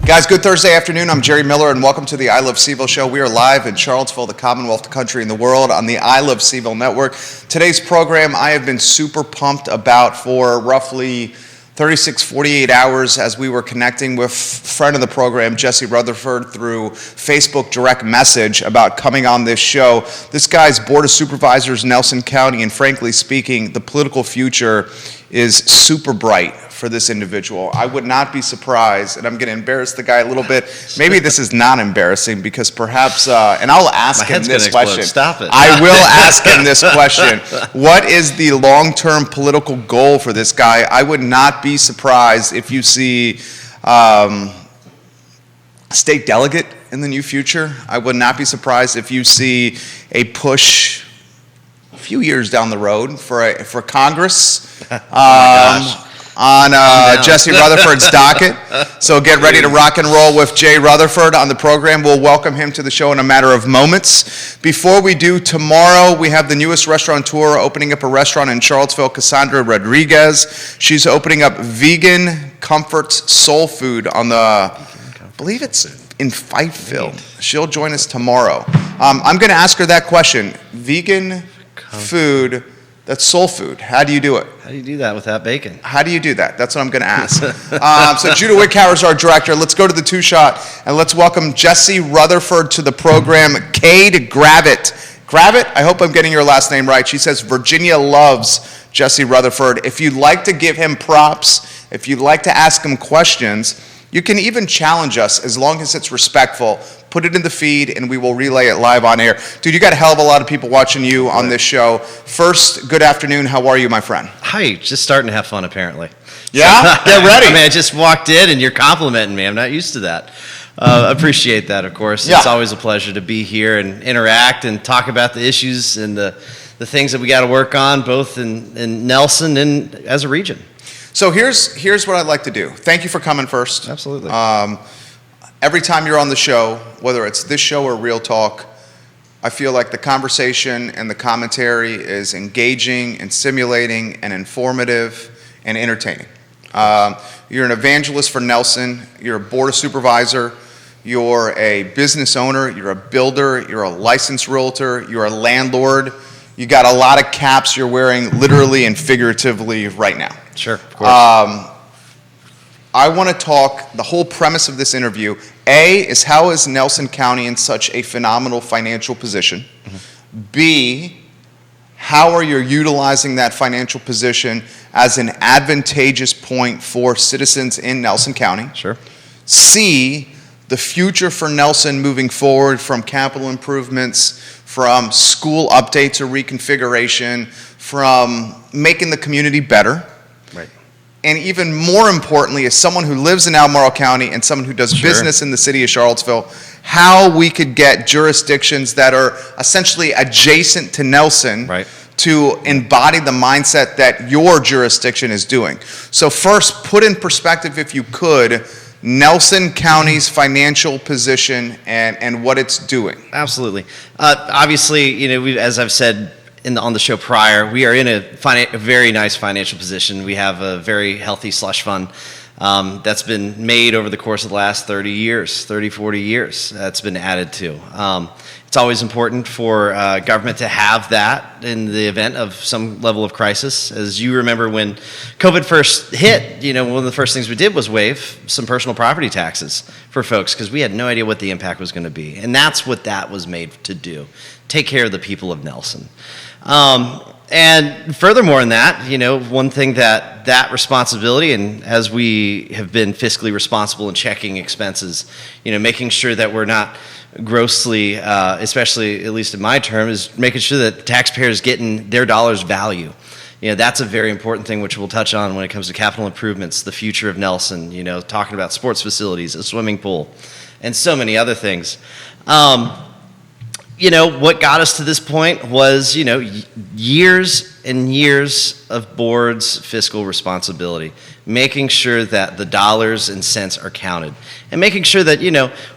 Guys, good Thursday afternoon. I'm Jerry Miller, and welcome to the I Love CVille Show. We are live in Charlottesville, the Commonwealth, the country, and the world on the I Love CVille Network. Today's program I have been super pumped about for roughly 36, 48 hours as we were connecting with friend of the program, Jesse Rutherford, through Facebook direct message about coming on this show. This guy's Board of Supervisors, Nelson County, and frankly speaking, the political future is super bright for this individual. I would not be surprised, and I'm going to embarrass the guy a little bit. Maybe this is not embarrassing because perhaps, and I'll ask him this question. Stop it. I will ask him this question. What is the long-term political goal for this guy? I would not be surprised if you see state delegate in the near future. I would not be surprised if you see a push a few years down the road for Congress. On Jesse Rutherford's docket. So get ready to rock and roll with Jay Rutherford on the program. We'll welcome him to the show in a matter of moments. Before we do, tomorrow we have the newest restaurateur opening up a restaurant in Charlottesville, Cassandra Rodriguez. She's opening up Vegan Comforts Soul Food on the, I believe it's in Fifeville. She'll join us tomorrow. I'm going to ask her that question. Vegan food, that's soul food. How do you do it? How do you do that without bacon? How do you do that? That's what I'm going to ask. So Judah Wickhauer is our director. Let's go to the two-shot, and let's welcome Jesse Rutherford to the program. Cade Gravitt. Gravitt, I hope I'm getting your last name right. She says Virginia loves Jesse Rutherford. If you'd like to give him props, if you'd like to ask him questions, you can even challenge us as long as it's respectful. Put it in the feed, and we will relay it live on air. Dude, you got a hell of a lot of people watching you on this show. First, good afternoon. How are you, my friend? Hi, just starting to have fun, apparently. Yeah? Get ready. I mean, I just walked in, and you're complimenting me. I'm not used to that. Appreciate that, of course. Yeah. It's always a pleasure to be here and interact and talk about the issues and the things that we got to work on, both in Nelson and as a region. So here's what I'd like to do. Thank you for coming first. Absolutely. Every time you're on the show, whether it's this show or Real Talk, I feel like the conversation and the commentary is engaging and stimulating and informative and entertaining. You're an evangelist for Nelson. You're a board of supervisor. You're a business owner. You're a builder. You're a licensed realtor. You're a landlord. You got a lot of caps you're wearing literally and figuratively right now. Sure, of course. I want to talk, the whole premise of this interview, A, is how is Nelson County in such a phenomenal financial position? Mm-hmm. B, how are you utilizing that financial position as an advantageous point for citizens in Nelson County? Sure. C, the future for Nelson moving forward from capital improvements, from school updates or reconfiguration, from making the community better. Right. And even more importantly, as someone who lives in Albemarle County and someone who does business in the city of Charlottesville, how we could get jurisdictions that are essentially adjacent to Nelson to embody the mindset that your jurisdiction is doing. So first, put in perspective, if you could, Nelson County's financial position and what it's doing. Absolutely. Obviously, as I've said on the show prior, we are in a very nice financial position. We have a very healthy slush fund that's been made over the course of the last 30, 40 years. That's been added to. It's always important for government to have that in the event of some level of crisis. As you remember, when COVID first hit, one of the first things we did was waive some personal property taxes for folks because we had no idea what the impact was going to be. And that's what that was made to do, take care of the people of Nelson. And furthermore in that, one thing that responsibility, and as we have been fiscally responsible in checking expenses, making sure that we're not grossly, especially at least in my term, is making sure that the taxpayers getting their dollars value. That's a very important thing, which we'll touch on when it comes to capital improvements, the future of Nelson, talking about sports facilities, a swimming pool, and so many other things. What got us to this point was, years and years of board's fiscal responsibility, making sure that the dollars and cents are counted, and making sure that,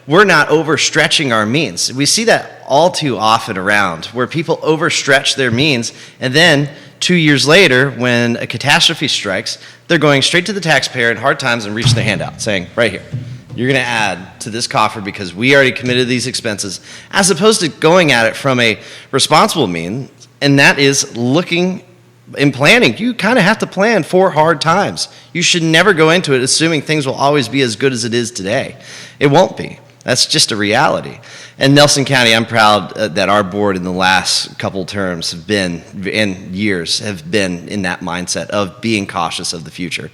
we're not overstretching our means. We see that all too often around, where people overstretch their means, and then 2 years later, when a catastrophe strikes, they're going straight to the taxpayer in hard times and reaching their hand out, saying, right here. you're going to add to this coffer because we already committed these expenses, as opposed to going at it from a responsible means, and that is looking in planning. You kind of have to plan for hard times. You should never go into it assuming things will always be as good as it is today. It won't be. That's just a reality. And Nelson County, I'm proud that our board in the last couple terms have been, and years, have been in that mindset of being cautious of the future.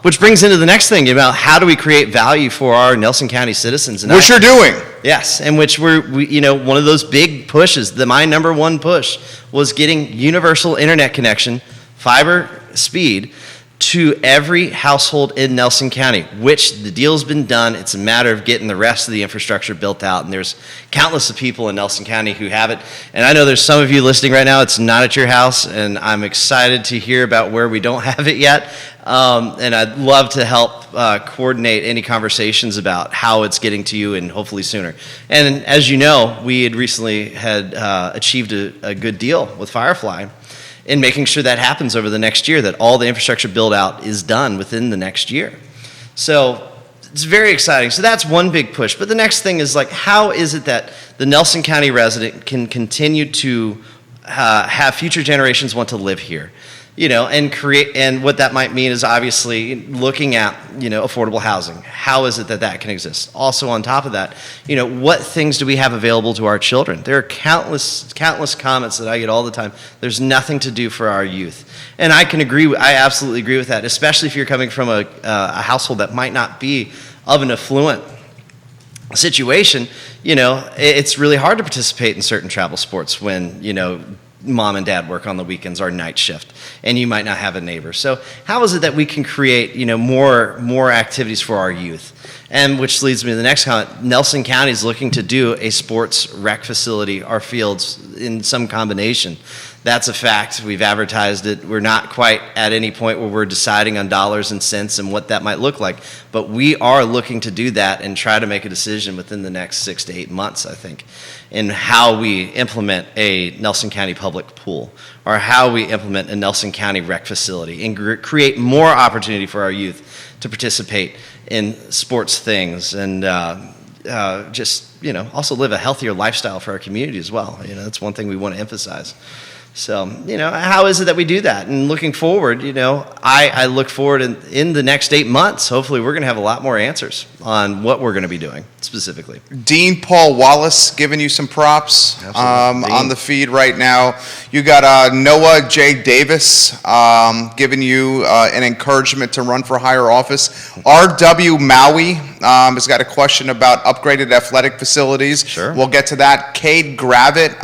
Which brings into the next thing about how do we create value for our Nelson County citizens. And Which you're doing. Yes, and which we, one of those big pushes, my number one push was getting universal internet connection, fiber speed, to every household in Nelson County, which the deal's been done. It's a matter of getting the rest of the infrastructure built out, and there's countless of people in Nelson County who have it. And I know there's some of you listening right now, it's not at your house, and I'm excited to hear about where we don't have it yet. And I'd love to help coordinate any conversations about how it's getting to you, and hopefully sooner. And as you know, we had recently achieved a good deal with Firefly in making sure that happens over the next year, that all the infrastructure build out is done within the next year. So it's very exciting. So that's one big push. But the next thing is, like, how is it that the Nelson County resident can continue to have future generations want to live here? And create, and what that might mean is obviously looking at, affordable housing. How is it that can exist? Also on top of that, what things do we have available to our children? There are countless comments that I get all the time. There's nothing to do for our youth. And I absolutely agree with that, especially if you're coming from a household that might not be of an affluent situation. It's really hard to participate in certain travel sports when, mom and dad work on the weekends or night shift, and you might not have a neighbor. So how is it that we can create, more activities for our youth? And which leads me to the next comment. Nelson County is looking to do a sports rec facility or fields in some combination. That's a fact. We've advertised it. We're not quite at any point where we're deciding on dollars and cents and what that might look like, but we are looking to do that and try to make a decision within the next 6 to 8 months, I think, in how we implement a Nelson County public pool, or how we implement a Nelson County rec facility and create more opportunity for our youth to participate in sports things, and also live a healthier lifestyle for our community as well. That's one thing we want to emphasize. So, how is it that we do that? And looking forward, I look forward in the next 8 months, hopefully we're going to have a lot more answers on what we're going to be doing specifically. Dean Paul Wallace giving you some props on the feed right now. You got Noah J. Davis giving you an encouragement to run for higher office. R.W. Maui has got a question about upgraded athletic facilities. Sure. We'll get to that. Cade Gravitt,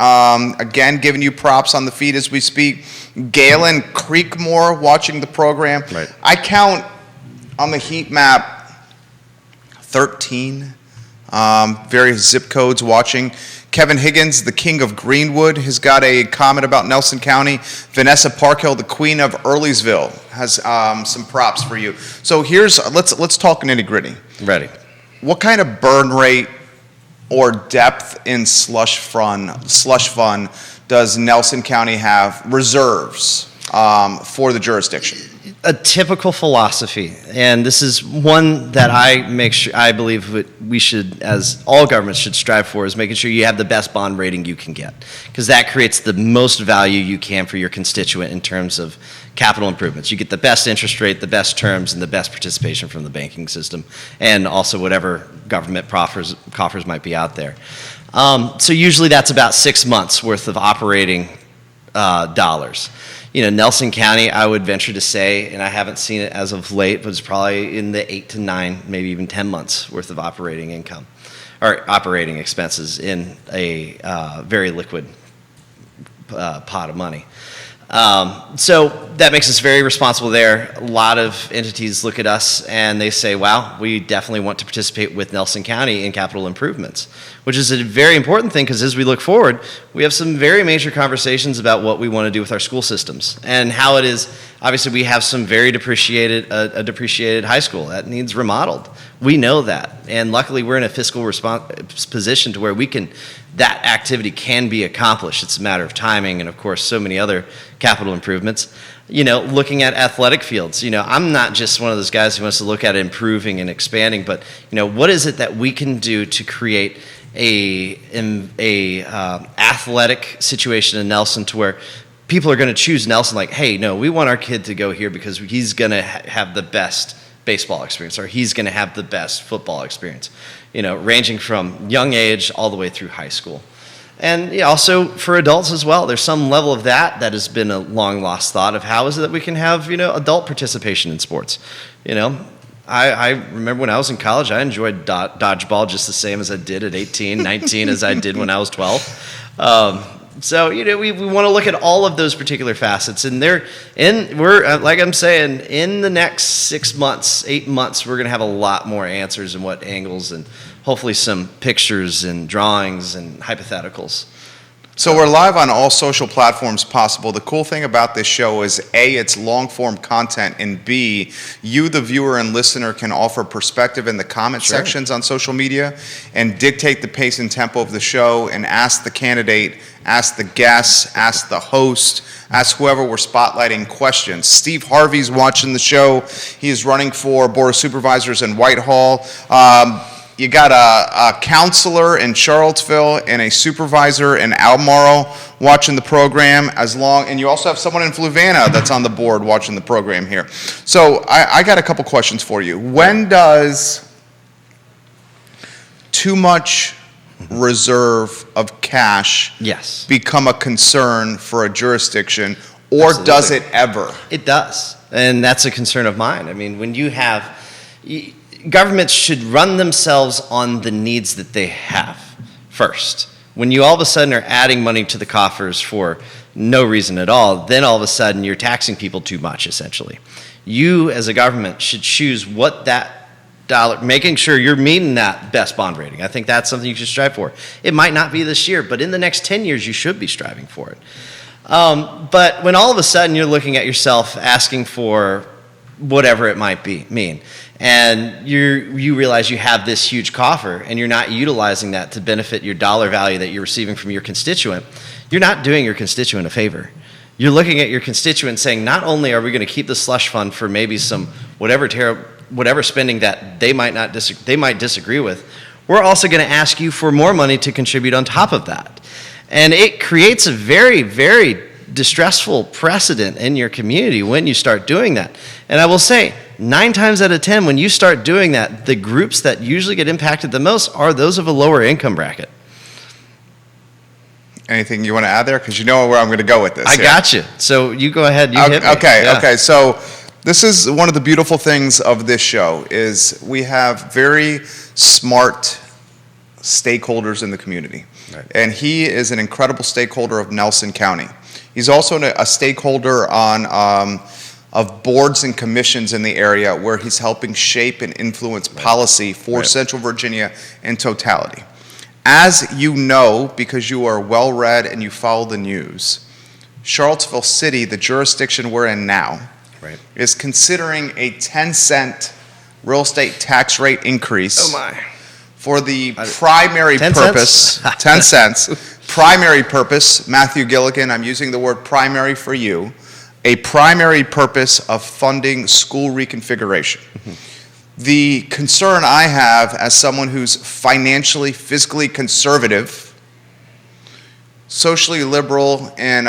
again, giving you props on the feed as we speak. Galen Creekmore watching the program. Right. I count on the heat map 13 various zip codes watching. Kevin Higgins, the king of Greenwood, has got a comment about Nelson County. Vanessa Parkhill, the queen of Earlysville, has some props for you. So let's talk nitty gritty. Ready. What kind of burn rate or depth in slush fund does Nelson County have reserves for the jurisdiction? A typical philosophy, and this is one that I believe we should, as all governments should strive for, is making sure you have the best bond rating you can get, because that creates the most value you can for your constituent in terms of capital improvements. You get the best interest rate, the best terms, and the best participation from the banking system, and also whatever government coffers might be out there. So usually that's about 6 months worth of operating dollars. Nelson County, I would venture to say, and I haven't seen it as of late, but it's probably in the 8 to 9, maybe even 10 months worth of operating income or operating expenses in a very liquid pot of money. So that makes us very responsible there. A lot of entities look at us and they say, wow, we definitely want to participate with Nelson County in capital improvements, which is a very important thing, because as we look forward, we have some very major conversations about what we want to do with our school systems and how it is. Obviously, we have some very depreciated high school that needs remodeled. We know that, and luckily we're in a fiscal position to where that activity can be accomplished. It's a matter of timing and, of course, so many other capital improvements. looking at athletic fields. I'm not just one of those guys who wants to look at improving and expanding, but what is it that we can do to create a athletic situation in Nelson to where people are going to choose Nelson like, hey, no, we want our kid to go here because he's going to have the best baseball experience, or he's going to have the best football experience, ranging from young age all the way through high school. And also for adults as well, there's some level of that has been a long lost thought of how is it that we can have, adult participation in sports. I remember when I was in college, I enjoyed dodgeball just the same as I did at 18, 19 as I did when I was 12. So we want to look at all of those particular facets, and we're like I'm saying, in the next 6 months, 8 months, we're going to have a lot more answers and what angles, and hopefully some pictures and drawings and hypotheticals. So we're live on all social platforms possible. The cool thing about this show is A, it's long-form content, and B, you, the viewer and listener, can offer perspective in the comment sections on social media and dictate the pace and tempo of the show and ask the candidate, ask the guests, ask the host, ask whoever we're spotlighting questions. Steve Harvey's watching the show. He is running for Board of Supervisors in Whitehall. You got a counselor in Charlottesville and a supervisor in Albemarle watching the program, and you also have someone in Fluvanna that's on the board watching the program here. So I got a couple questions for you. When does too much reserve of cash become a concern for a jurisdiction, or Absolutely. Does it ever? It does, and that's a concern of mine. I mean, when you have... Governments should run themselves on the needs that they have first. When you all of a sudden are adding money to the coffers for no reason at all, then all of a sudden you're taxing people too much, essentially. You, as a government, should choose what that dollar, making sure you're meeting that best bond rating. I think that's something you should strive for. It might not be this year, but in the next 10 years, you should be striving for it. But when all of a sudden you're looking at yourself asking for whatever it might mean, and you realize you have this huge coffer and you're not utilizing that to benefit your dollar value that you're receiving from your constituent, you're not doing your constituent a favor. You're looking at your constituent saying, not only are we going to keep the slush fund for maybe some whatever spending that they might disagree with, we're also going to ask you for more money to contribute on top of that. And it creates a very, very distressful precedent in your community when you start doing that. And I will say, 9 times out of 10, when you start doing that, the groups that usually get impacted the most are those of a lower income bracket. Anything you want to add there? Because you know where I'm going to go with this. I got you. So you go ahead. You hit me. Okay. So this is one of the beautiful things of this show is we have very smart stakeholders in the community. Right. And he is an incredible stakeholder of Nelson County. He's also a stakeholder of boards and commissions in the area where he's helping shape and influence policy for Central Virginia in totality. As you know, because you are well-read and you follow the news, Charlottesville City, the jurisdiction we're in now, is considering a 10-cent real estate tax rate increase for the primary purpose, 10 cents, primary purpose, Matthew Gilligan, I'm using the word primary for you, a primary purpose of funding school reconfiguration. The concern I have as someone who's financially, fiscally conservative, socially liberal, and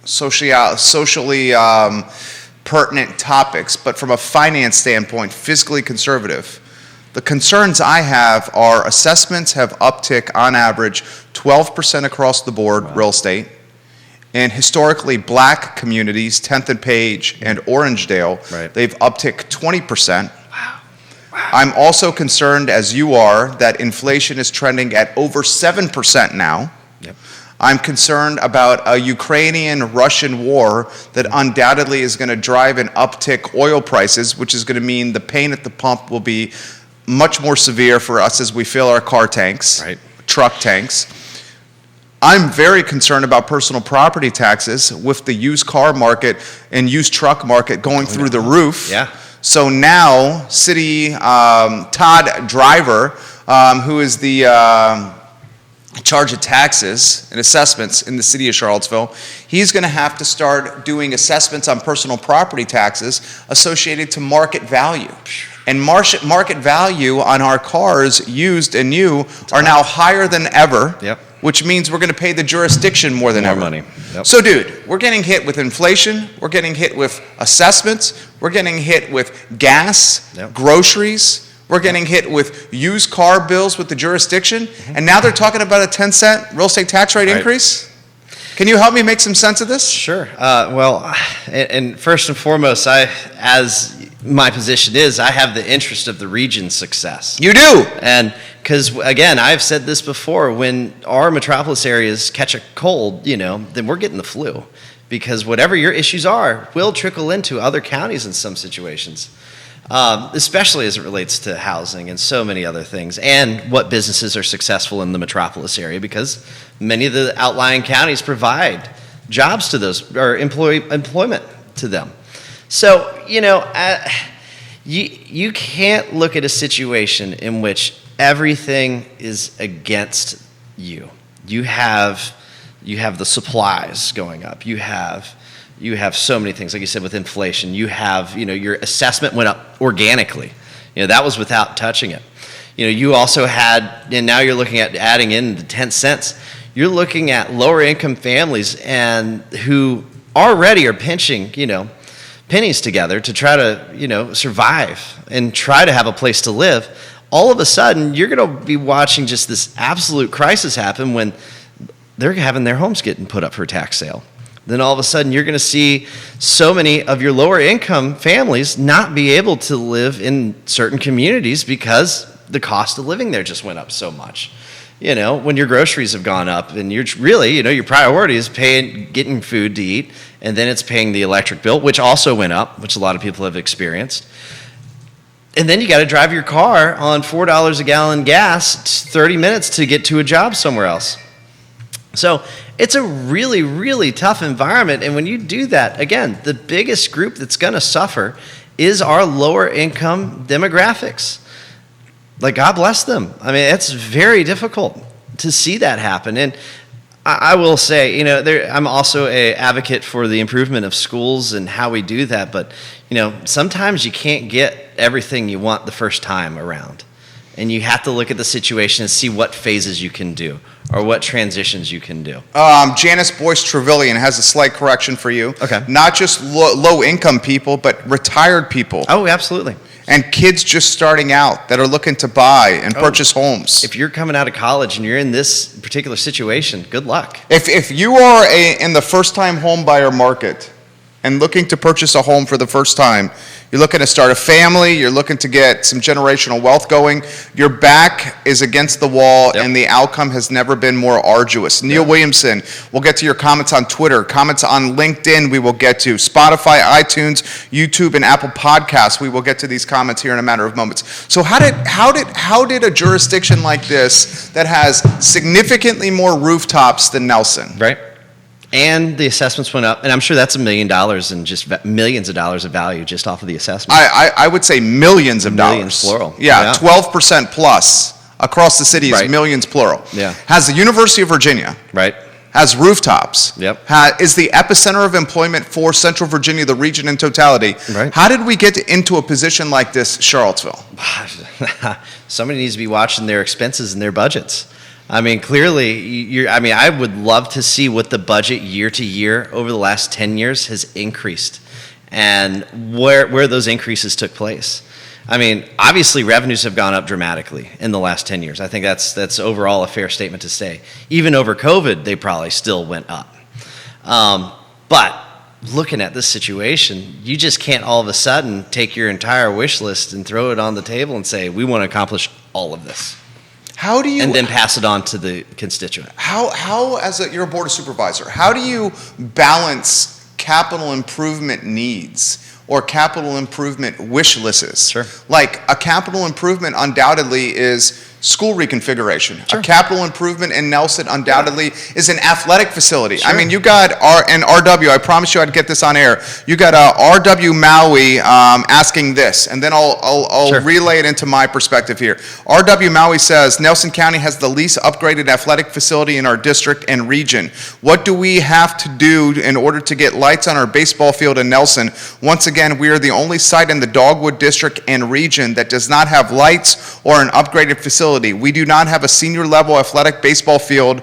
socially pertinent topics, but from a finance standpoint, fiscally conservative, the concerns I have are assessments have uptick on average 12% across the board, real estate. And historically black communities, 10th and Page and Orangedale, they've upticked 20%. Wow. I'm also concerned, as you are, that inflation is trending at over 7% now. Yep. I'm concerned about a Ukrainian-Russian war that undoubtedly is going to drive an uptick oil prices, which is going to mean the pain at the pump will be much more severe for us as we fill our car tanks, truck tanks. I'm very concerned about personal property taxes with the used car market and used truck market going through the roof. Yeah. So now, Todd Driver, who is the charge of taxes and assessments in the city of Charlottesville, he's going to have to start doing assessments on personal property taxes associated to market value. And market value on our cars, used and new, are now higher than ever, Yep. which means we're going to pay the jurisdiction more than More ever. money. Yep. So, dude, we're getting hit with inflation, we're getting hit with assessments, we're getting hit with gas, Yep. groceries, we're getting hit with used car bills with the jurisdiction, and now they're talking about a 10-cent real estate tax rate Right. increase? Can you help me make some sense of this? Sure. Well, and first and foremost, as my position is, I have the interest of the region's success. You do. And because, again, I've said this before, when our metropolis areas catch a cold, then we're getting the flu. Because whatever your issues are will trickle into other counties in some situations, especially as it relates to housing and so many other things, and what businesses are successful in the metropolis area, because many of the outlying counties provide jobs to those, or employment to them. So, you can't look at a situation in which everything is against you. You have the supplies going up. You have so many things, like you said, with inflation. You have, your assessment went up organically. That was without touching it. You also had, and now you're looking at adding in the 10 cents. You're looking at lower income families and who already are pinching, pennies together to try to, survive and try to have a place to live. All of a sudden, you're going to be watching just this absolute crisis happen when they're having their homes getting put up for tax sale. Then all of a sudden, you're going to see so many of your lower income families not be able to live in certain communities because the cost of living there just went up so much. When your groceries have gone up and you're really, your priority is getting food to eat, and then it's paying the electric bill, which also went up, which a lot of people have experienced. And then you got to drive your car on $4 a gallon gas 30 minutes to get to a job somewhere else. So it's a really, really tough environment. And when you do that, again, the biggest group that's going to suffer is our lower income demographics. Like, God bless them. I mean, it's very difficult to see that happen. And I will say, I'm also an advocate for the improvement of schools and how we do that. But, sometimes you can't get everything you want the first time around. And you have to look at the situation and see what phases you can do or what transitions you can do. Janice Boyce Trevelyan has a slight correction for you. Okay. Not just low-income people, but retired people. Oh, absolutely. And kids just starting out that are looking to buy and purchase homes. If you're coming out of college and you're in this particular situation, good luck. If you are in the first-time home buyer market and looking to purchase a home for the first time, you're looking to start a family, you're looking to get some generational wealth going, your back is against the wall, Yep. and the outcome has never been more arduous. Neil Williamson, we'll get to your comments on Twitter, comments on LinkedIn we will get to, Spotify, iTunes, YouTube, and Apple Podcasts. We will get to these comments here in a matter of moments. So how did a jurisdiction like this that has significantly more rooftops than Nelson? Right. And the assessments went up, and I'm sure that's $1 million and just millions of dollars of value just off of the assessment. I would say millions of Millions, dollars. plural. Yeah, Yeah. 12% plus across the city is Right. millions plural. Yeah. Has the University of Virginia, Right. has rooftops, Yep. is the epicenter of employment for Central Virginia, the region in totality. Right. How did we get into a position like this, Charlottesville? Somebody needs to be watching their expenses and their budgets. I mean, clearly, I would love to see what the budget year to year over the last 10 years has increased and where those increases took place. I mean, obviously, revenues have gone up dramatically in the last 10 years. I think that's overall a fair statement to say. Even over COVID, they probably still went up. But looking at this situation, you just can't all of a sudden take your entire wish list and throw it on the table and say, we want to accomplish all of this. How do you And then pass it on to the constituent. you're a board of supervisor, how do you balance capital improvement needs or capital improvement wish lists? Sure. Like a capital improvement undoubtedly is school reconfiguration. Sure. A capital improvement in Nelson undoubtedly is an athletic facility. Sure. I mean, you got RW, I promise you I'd get this on air. You got RW Maui asking this, and then I'll Sure. relay it into my perspective here. RW Maui says, Nelson County has the least upgraded athletic facility in our district and region. What do we have to do in order to get lights on our baseball field in Nelson? Once again, we are the only site in the Dogwood district and region that does not have lights or an upgraded facility. We do not have a senior level athletic baseball field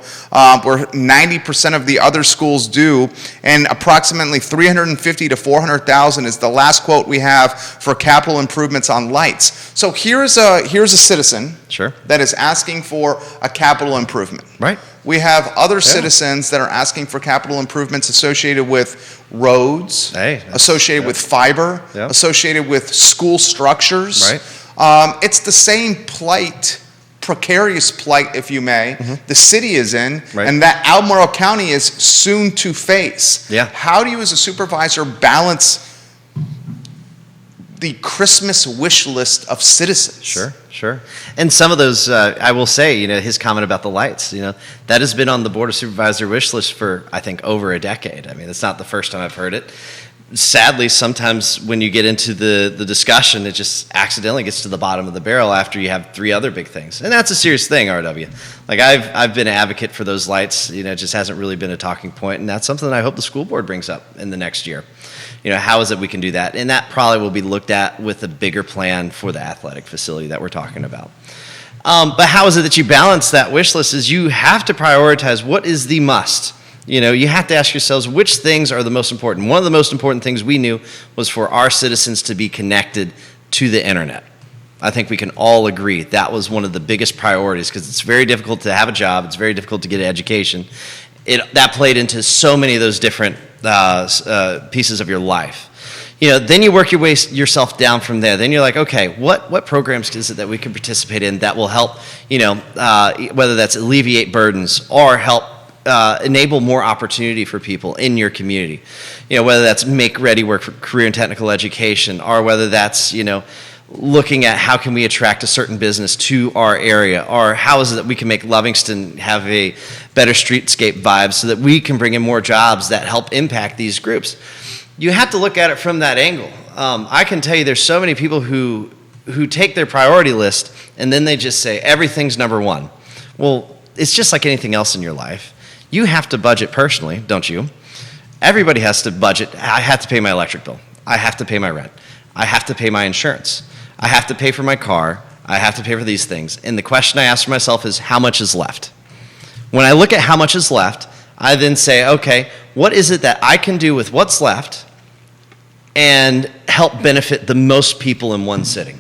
where 90% of the other schools do, and approximately $350,000 to $400,000 is the last quote we have for capital improvements on lights. So here's a citizen Sure. that is asking for a capital improvement. Right. We have other citizens that are asking for capital improvements associated with roads, associated with fiber, associated with school structures. Right. It's the same plight, precarious plight, if you may, the city is in, Right. and that Albemarle County is soon to face. Yeah. How do you as a supervisor balance the Christmas wish list of citizens? Sure. And some of those, I will say, his comment about the lights, that has been on the Board of Supervisor wish list for, I think, over a decade. I mean, it's not the first time I've heard it. Sadly, sometimes when you get into the discussion, it just accidentally gets to the bottom of the barrel after you have three other big things. And that's a serious thing, RW. Like, I've been an advocate for those lights. It just hasn't really been a talking point, and that's something that I hope the school board brings up in the next year. How is it we can do that? And that probably will be looked at with a bigger plan for the athletic facility that we're talking about. But how is it that you balance that wish list? Is you have to prioritize what is the must. You have to ask yourselves which things are the most important. One of the most important things we knew was for our citizens to be connected to the internet. I think we can all agree that was one of the biggest priorities because it's very difficult to have a job. It's very difficult to get an education. That played into so many of those different pieces of your life. Then you work yourself down from there. Then you're like, okay, what programs is it that we can participate in that will help, whether that's alleviate burdens or help enable more opportunity for people in your community. Whether that's make ready work for career and technical education, or whether that's, looking at how can we attract a certain business to our area, or how is it that we can make Livingston have a better streetscape vibe so that we can bring in more jobs that help impact these groups. You have to look at it from that angle. I can tell you there's so many people who take their priority list and then they just say everything's number one. Well, it's just like anything else in your life. You have to budget personally, don't you? Everybody has to budget. I have to pay my electric bill. I have to pay my rent. I have to pay my insurance. I have to pay for my car. I have to pay for these things. And the question I ask myself is, how much is left? When I look at how much is left, I then say, okay, what is it that I can do with what's left and help benefit the most people in one sitting,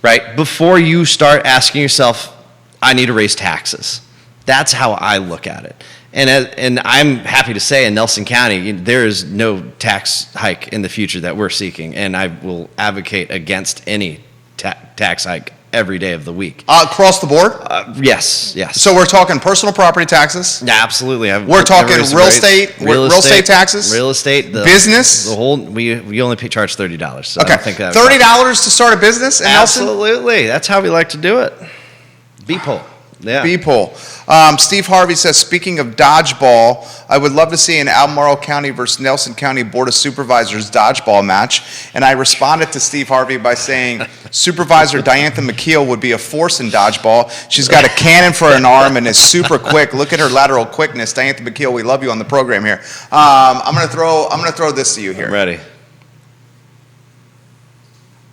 right? Before you start asking yourself, I need to raise taxes. That's how I look at it. And I'm happy to say in Nelson County, there is no tax hike in the future that we're seeking, and I will advocate against any tax hike every day of the week. Across the board? Yes. So we're talking personal property taxes? Yeah, absolutely. We're talking real estate taxes? Real estate. Business? The whole, we only charge $30. So okay, I don't think $30 to start a business in Nelson? Absolutely. That's how we like to do it. B-poll. Yeah. B-poll. Steve Harvey says, speaking of dodgeball, I would love to see an Albemarle County versus Nelson County Board of Supervisors dodgeball match. And I responded to Steve Harvey by saying, Supervisor Diantha McKeel would be a force in dodgeball. She's got a cannon for an arm and is super quick. Look at her lateral quickness. Diantha McKeel, we love you on the program here. I'm gonna throw this to you here. I'm ready.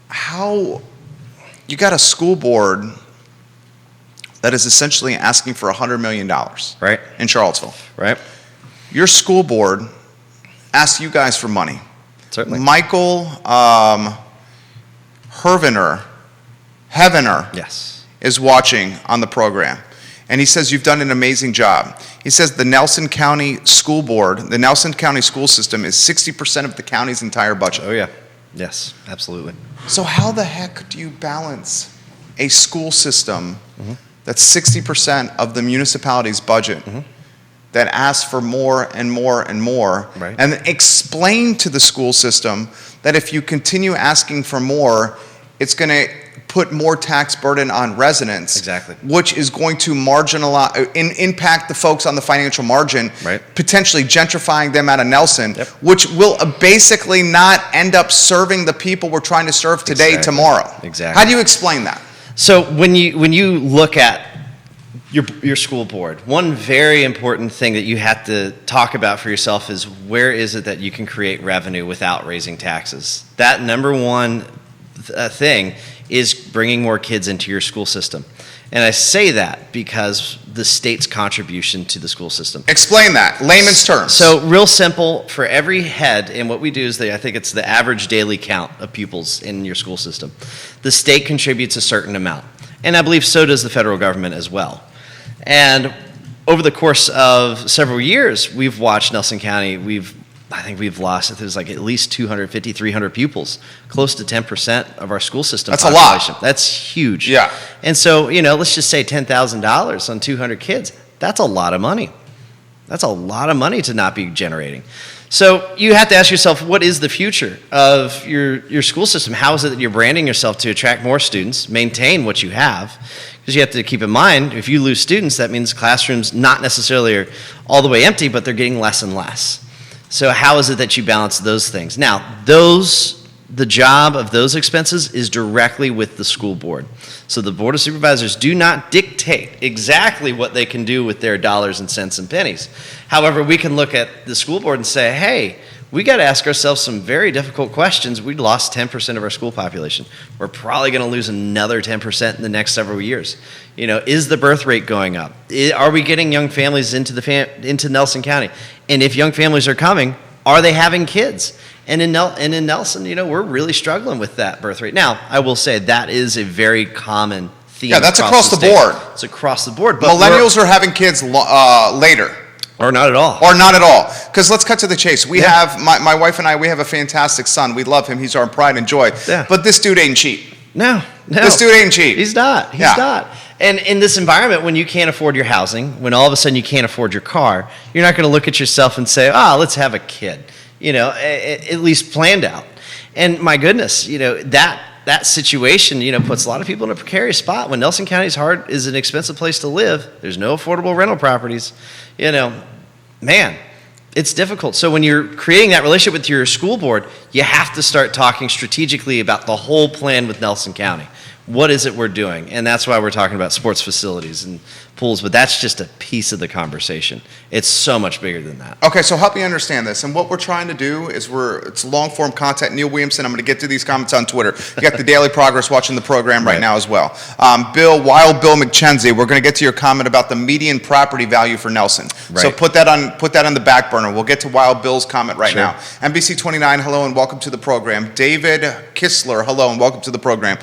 How you got a school board that is essentially asking for $100 million, right, in Charlottesville. Right. Your school board asked you guys for money. Certainly. Michael Heavener, yes, is watching on the program, and he says you've done an amazing job. He says the Nelson County School Board, the Nelson County school system is 60% of the county's entire budget. Oh yeah, yes, absolutely. So how the heck do you balance a school system that's 60% of the municipality's budget that asks for more and more and more, right, and explain to the school system that if you continue asking for more, it's going to put more tax burden on residents. Exactly. Which is going to impact the folks on the financial margin, Right. potentially gentrifying them out of Nelson, Yep. which will basically not end up serving the people we're trying to serve today, Exactly. tomorrow. Exactly. How do you explain that? So when you look at your school board, one very important thing that you have to talk about for yourself is where is it that you can create revenue without raising taxes? That number one thing is bringing more kids into your school system. And I say that because the state's contribution to the school system. Explain that, layman's terms. So real simple, for every head, and what we do is I think it's the average daily count of pupils in your school system. The state contributes a certain amount. And I believe so does the federal government as well. And over the course of several years, we've watched Nelson County, I think we've lost, there's like at least 250, 300 pupils, close to 10% of our school system That's population. a lot. That's huge. Yeah. And so, let's just say $10,000 on 200 kids. That's a lot of money. That's a lot of money to not be generating. So you have to ask yourself, what is the future of your school system? How is it that you're branding yourself to attract more students, maintain what you have? Because you have to keep in mind, if you lose students, that means classrooms not necessarily are all the way empty, but they're getting less and less. So how is it that you balance those things? Now, the job of those expenses is directly with the school board. So the Board of Supervisors do not dictate exactly what they can do with their dollars and cents and pennies. However, we can look at the school board and say, hey, we got to ask ourselves some very difficult questions. We lost 10% of our school population. We're probably going to lose another 10% in the next several years. Is the birth rate going up? Are we getting young families into Nelson County? And if young families are coming, are they having kids? And in Nelson, we're really struggling with that birth rate. Now, I will say that is a very common theme. Yeah, that's across the state. board. It's across the board. But Millennials are having kids later. Or not at all. Or not at all. Because let's cut to the chase. We have, my wife and I, we have a fantastic son. We love him. He's our pride and joy. Yeah. But this dude ain't cheap. No. This dude ain't cheap. He's not. He's not. And in this environment, when you can't afford your housing, when all of a sudden you can't afford your car, you're not going to look at yourself and say, let's have a kid. At least planned out. And my goodness, that situation, puts a lot of people in a precarious spot. When Nelson County is an expensive place to live, there's no affordable rental properties, man, it's difficult. So when you're creating that relationship with your school board, you have to start talking strategically about the whole plan with Nelson County. What is it we're doing? And that's why we're talking about sports facilities and pools, but that's just a piece of the conversation. It's so much bigger than that. Okay, so help me understand this. And what we're trying to do is it's long-form content. Neil Williamson, I'm going to get to these comments on Twitter. You got the Daily Progress watching the program right now as well. Bill McKenzie, we're going to get to your comment about the median property value for Nelson. Right. So put that on the back burner. We'll get to Wild Bill's comment right Sure. now. NBC 29, hello and welcome to the program. David Kistler, hello and welcome to the program.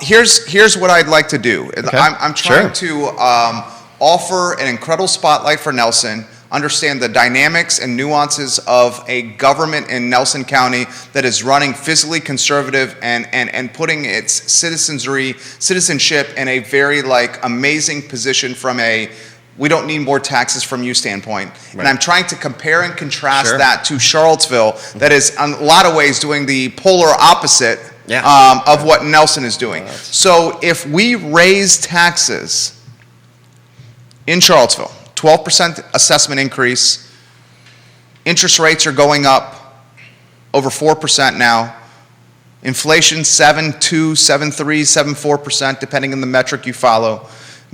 Here's what I'd like to do. Okay. I'm trying to offer an incredible spotlight for Nelson, understand the dynamics and nuances of a government in Nelson County that is running fiscally conservative and putting its citizenship in a very amazing position from a we don't need more taxes from you standpoint. Right. And I'm trying to compare and contrast that to Charlottesville that is in a lot of ways doing the polar opposite of what Nelson is doing. So if we raise taxes in Charlottesville, 12% assessment increase, interest rates are going up over 4% now, inflation 7.2, 7.3, 7.4%, depending on the metric you follow,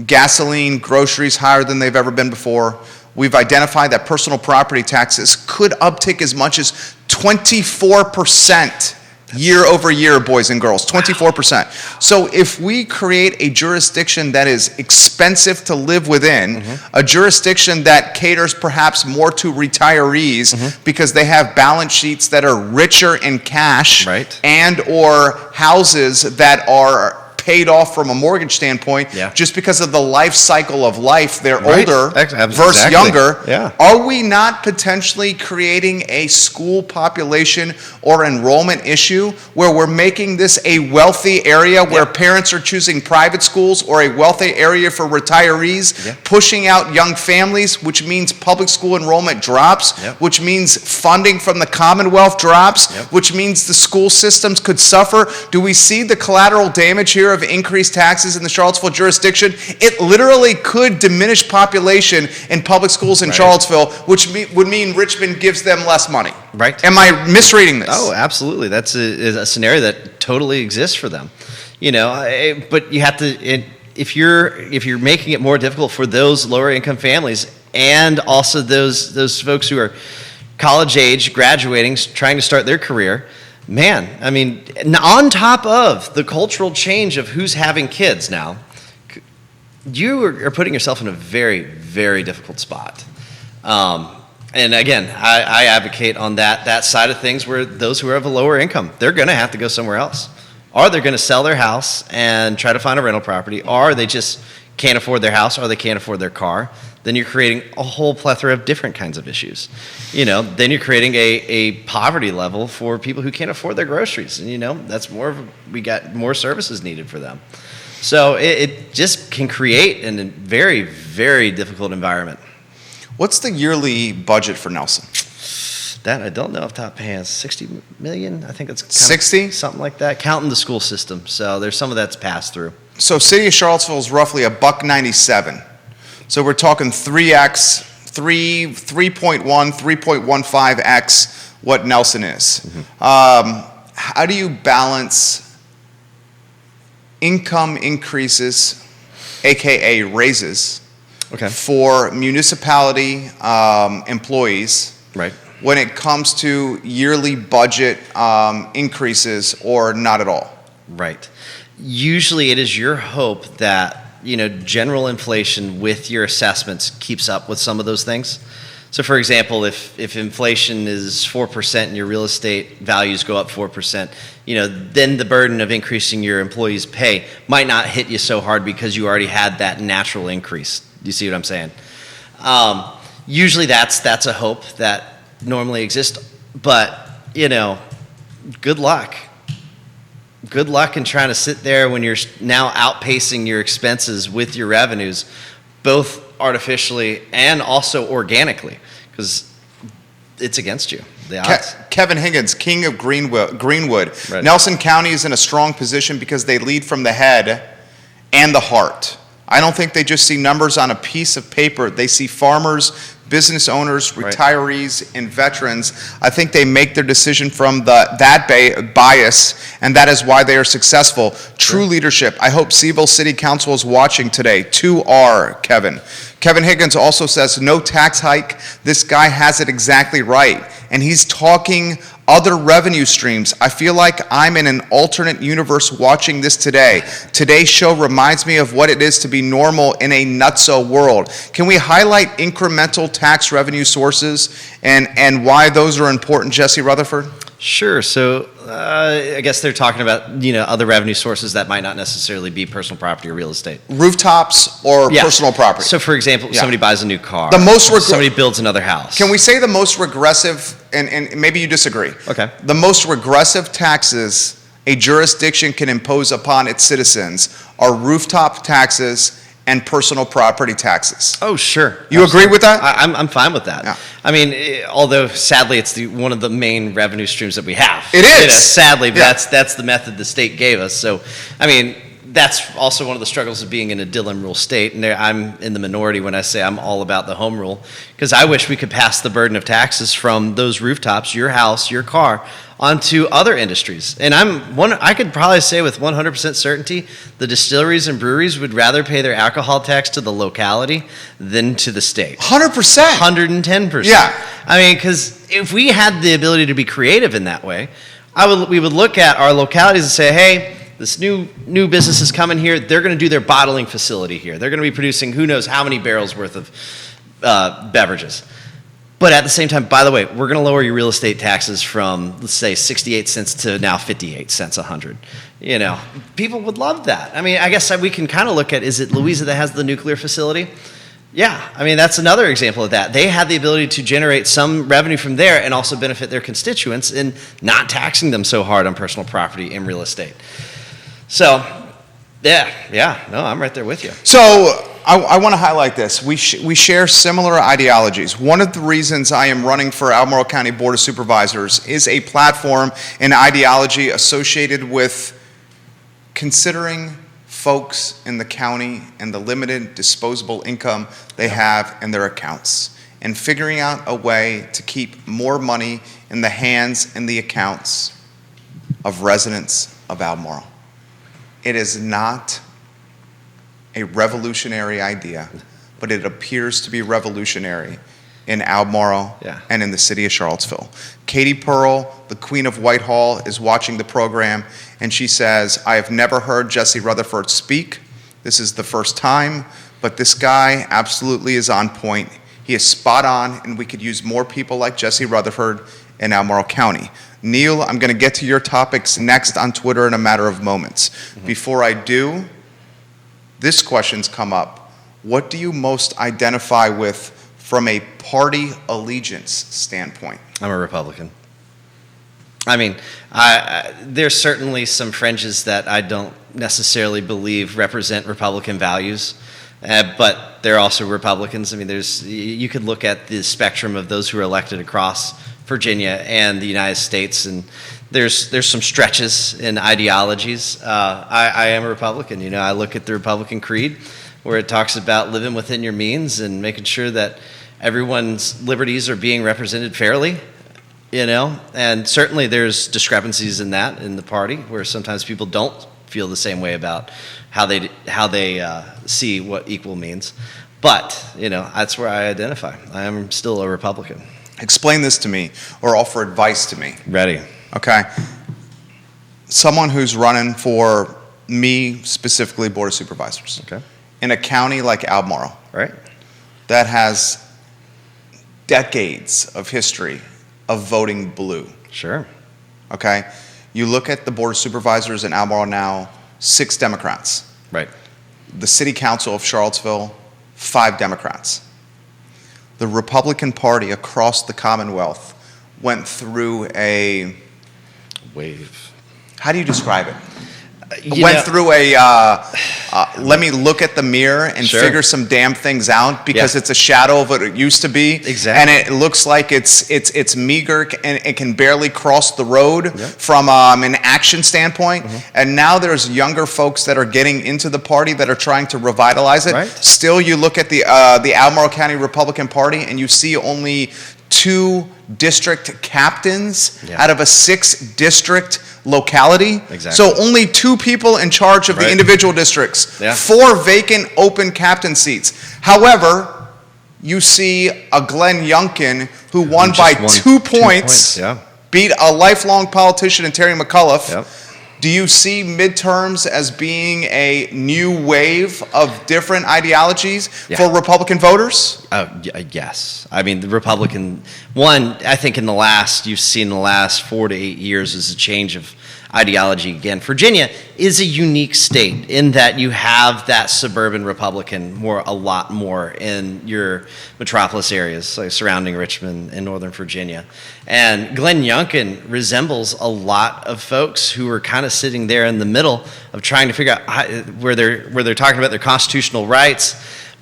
gasoline, groceries higher than they've ever been before. We've identified that personal property taxes could uptick as much as 24% year over year, boys and girls, 24%. So if we create a jurisdiction that is expensive to live within, a jurisdiction that caters perhaps more to retirees because they have balance sheets that are richer in cash and or houses that are paid off from a mortgage standpoint just because of the life cycle of life. They're older versus younger. Yeah. Are we not potentially creating a school population or enrollment issue where we're making this a wealthy area where parents are choosing private schools, or a wealthy area for retirees, pushing out young families, which means public school enrollment drops, which means funding from the Commonwealth drops, which means the school systems could suffer? Do we see the collateral damage here of increased taxes in the Charlottesville jurisdiction? It literally could diminish population in public schools in Charlottesville, which would mean Richmond gives them less money. Right. Am I misreading this? Oh, absolutely. That's a scenario that totally exists for them. But you have to, if you're making it more difficult for those lower income families, and also those folks who are college age, graduating, trying to start their career, man, I mean, on top of the cultural change of who's having kids now, you are putting yourself in a very, very difficult spot. And again, I advocate on that side of things, where those who are of a lower income, they're going to have to go somewhere else. Or they're going to sell their house and try to find a rental property, or they just can't afford their house, or they can't afford their car. Then you're creating a whole plethora of different kinds of issues. Then you're creating a poverty level for people who can't afford their groceries. And, that's we got more services needed for them. So it just can create a very, very difficult environment. What's the yearly budget for Nelson? That I don't know off the top of my head. 60 million, I think it's 60? Something like that, counting the school system. So there's some of that's passed through. So City of Charlottesville is roughly $1.97. So we're talking 3x, 3.1, 3.15x what Nelson is. How do you balance income increases, aka raises, for municipality employees, when it comes to yearly budget increases, or not at all? Right. Usually it is your hope that general inflation with your assessments keeps up with some of those things. So for example, if inflation is 4% and your real estate values go up 4%, then the burden of increasing your employees' pay might not hit you so hard because you already had that natural increase. You see what I'm saying? Usually that's a hope that normally exists, but good luck. Good luck in trying to sit there when you're now outpacing your expenses with your revenues, both artificially and also organically, because it's against you. The odds. Kevin Higgins, king of Greenwood. Right. Nelson County is in a strong position because they lead from the head and the heart. I don't think they just see numbers on a piece of paper. They see farmers, business owners, retirees, and veterans. I think they make their decision from that bias, and that is why they are successful. True leadership. I hope CVille City Council is watching today. 2R, Kevin. Kevin Higgins also says, no tax hike. This guy has it exactly right. And he's talking other revenue streams. I feel like I'm in an alternate universe watching this today. Today's show reminds me of what it is to be normal in a nutso world. Can we highlight incremental tax revenue sources and why those are important, Jesse Rutherford? Sure. So I guess they're talking about other revenue sources that might not necessarily be personal property or real estate. Rooftops or personal property. So for example, somebody buys a new car. Somebody builds another house. Can we say the most regressive, and maybe you disagree. Okay. The most regressive taxes a jurisdiction can impose upon its citizens are rooftop taxes and personal property taxes. Oh, sure. You agree with that? I'm fine with that. Yeah. I mean, although sadly it's one of the main revenue streams that we have. It is. Sadly, but that's the method the state gave us. So, I mean, that's also one of the struggles of being in a Dillon rule state. And I'm in the minority when I say I'm all about the home rule, because I wish we could pass the burden of taxes from those rooftops, your house, your car, onto other industries. And I could probably say with 100% certainty, the distilleries and breweries would rather pay their alcohol tax to the locality than to the state. 100%. 110%. Yeah. I mean, because if we had the ability to be creative in that way, we would look at our localities and say, hey, this new business is coming here. They're going to do their bottling facility here. They're going to be producing who knows how many barrels worth of beverages. But at the same time, by the way, we're going to lower your real estate taxes from, let's say, 68 cents to now 58 cents a hundred. People would love that. I mean, I guess we can kind of look at, is it Louisa that has the nuclear facility? Yeah, I mean, that's another example of that. They had the ability to generate some revenue from there and also benefit their constituents in not taxing them so hard on personal property and real estate. So, no, I'm right there with you. So I want to highlight this. We share similar ideologies. One of the reasons I am running for Albemarle County Board of Supervisors is a platform and ideology associated with considering folks in the county and the limited disposable income they have in their accounts, and figuring out a way to keep more money in the hands and the accounts of residents of Albemarle. It is not a revolutionary idea, but it appears to be revolutionary in Albemarle and in the city of Charlottesville. Katie Pearl, the Queen of Whitehall, is watching the program, and she says, I have never heard Jesse Rutherford speak. This is the first time, but this guy absolutely is on point. He is spot on, and we could use more people like Jesse Rutherford in Albemarle County. Neil, I'm going to get to your topics next on Twitter in a matter of moments. Before I do, this question's come up. What do you most identify with from a party allegiance standpoint? I'm a Republican. I mean, there's certainly some fringes that I don't necessarily believe represent Republican values, but they're also Republicans. I mean, you could look at the spectrum of those who are elected across Virginia and the United States, and there's some stretches in ideologies. I am a Republican. I look at the Republican Creed, where it talks about living within your means and making sure that everyone's liberties are being represented fairly, and certainly there's discrepancies in that in the party, where sometimes people don't feel the same way about how they see what equal means. But that's where I identify. I am still a Republican. Explain this to me, or offer advice to me. Ready. Okay. Someone who's running for me, specifically Board of Supervisors. Okay. In a county like Albemarle. Right. That has decades of history of voting blue. Sure. Okay. You look at the Board of Supervisors in Albemarle now, 6 Democrats. Right. The City Council of Charlottesville, 5 Democrats. The Republican Party across the Commonwealth went through a wave. How do you describe it? Went through a let me look at the mirror and figure some damn things out, because it's a shadow of what it used to be. Exactly. And it looks like it's meager and it can barely cross the road from an action standpoint. And now there's younger folks that are getting into the party that are trying to revitalize it. Right. Still, you look at the Albemarle County Republican Party and you see only 2 district captains out of a 6-district locality. Exactly. So only 2 people in charge of the individual districts. 4 vacant open captain seats. However, you see a Glenn Youngkin who won by 2 points, beat a lifelong politician in Terry McAuliffe. Do you see midterms as being a new wave of different ideologies for Republican voters? Yes. I mean, the Republican one, I think you've seen in the last 4 to 8 years is a change of ideology again. Virginia is a unique state in that you have that suburban Republican a lot more in your metropolis areas, like surrounding Richmond and Northern Virginia. And Glenn Youngkin resembles a lot of folks who are kind of sitting there in the middle of trying to figure out where they're talking about their constitutional rights,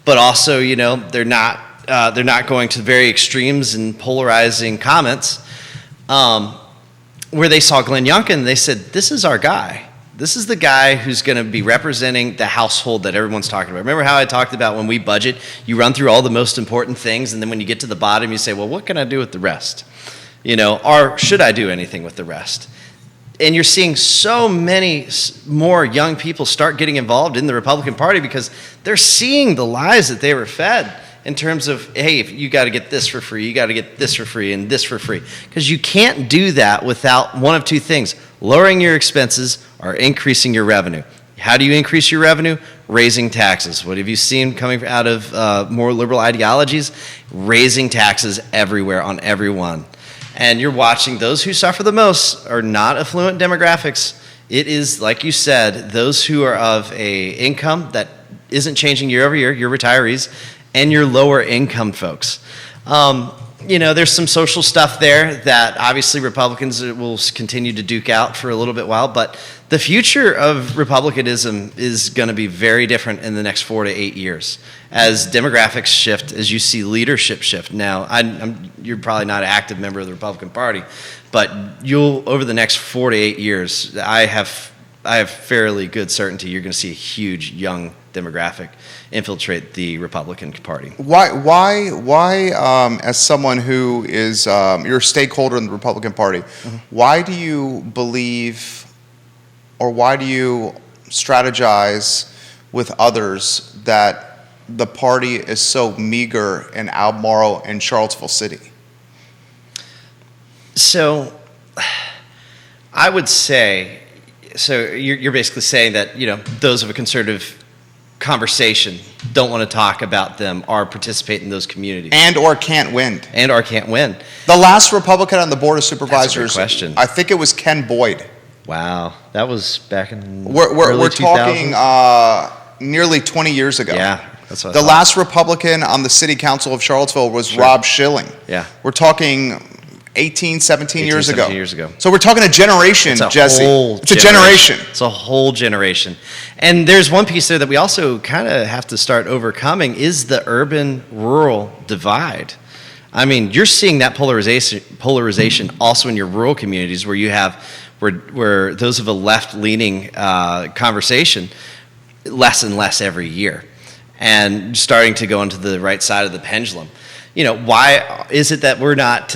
but also they're not going to very extremes and polarizing comments. Where they saw Glenn Youngkin, they said, this is our guy. This is the guy who's going to be representing the household that everyone's talking about. Remember how I talked about when we budget, you run through all the most important things, and then when you get to the bottom, you say, well, what can I do with the rest? Or should I do anything with the rest? And you're seeing so many more young people start getting involved in the Republican Party because they're seeing the lies that they were fed. In terms of, hey, if you got to get this for free, you got to get this for free and this for free. Because you can't do that without one of 2 things, lowering your expenses or increasing your revenue. How do you increase your revenue? Raising taxes. What have you seen coming out of more liberal ideologies? Raising taxes everywhere on everyone. And you're watching those who suffer the most are not affluent demographics. It is, like you said, those who are of a income that isn't changing year over year, your retirees, and your lower income folks. There's some social stuff there that obviously Republicans will continue to duke out for a little bit while, but the future of Republicanism is going to be very different in the next 4 to 8 years as demographics shift, as you see leadership shift. Now, you're probably not an active member of the Republican Party, but over the next 4 to 8 years, I have fairly good certainty you're going to see a huge young demographic infiltrate the Republican Party. Why, as someone who is, you're a stakeholder in the Republican Party, why do you believe, or why do you strategize with others that the party is so meager in Albemarle and Charlottesville City? So, I would say, you're basically saying that, those of a conservative conversation don't want to talk about them or participate in those communities. And/or can't win. The last Republican on the Board of Supervisors, That's a good question. I think it was Ken Boyd. Wow, that was back in We're talking nearly 20 years ago. Yeah, that's what I The thought. last Republican on the City Council of Charlottesville was Rob Schilling. Yeah. We're talking 17 years ago. 17 years ago. So we're talking a generation, Jesse. It's a generation. It's a whole generation. And there's one piece there that we also kind of have to start overcoming is the urban-rural divide. I mean, you're seeing that polarization also in your rural communities where you have where those of a left-leaning conversation less and less every year and starting to go into the right side of the pendulum. Why is it that we're not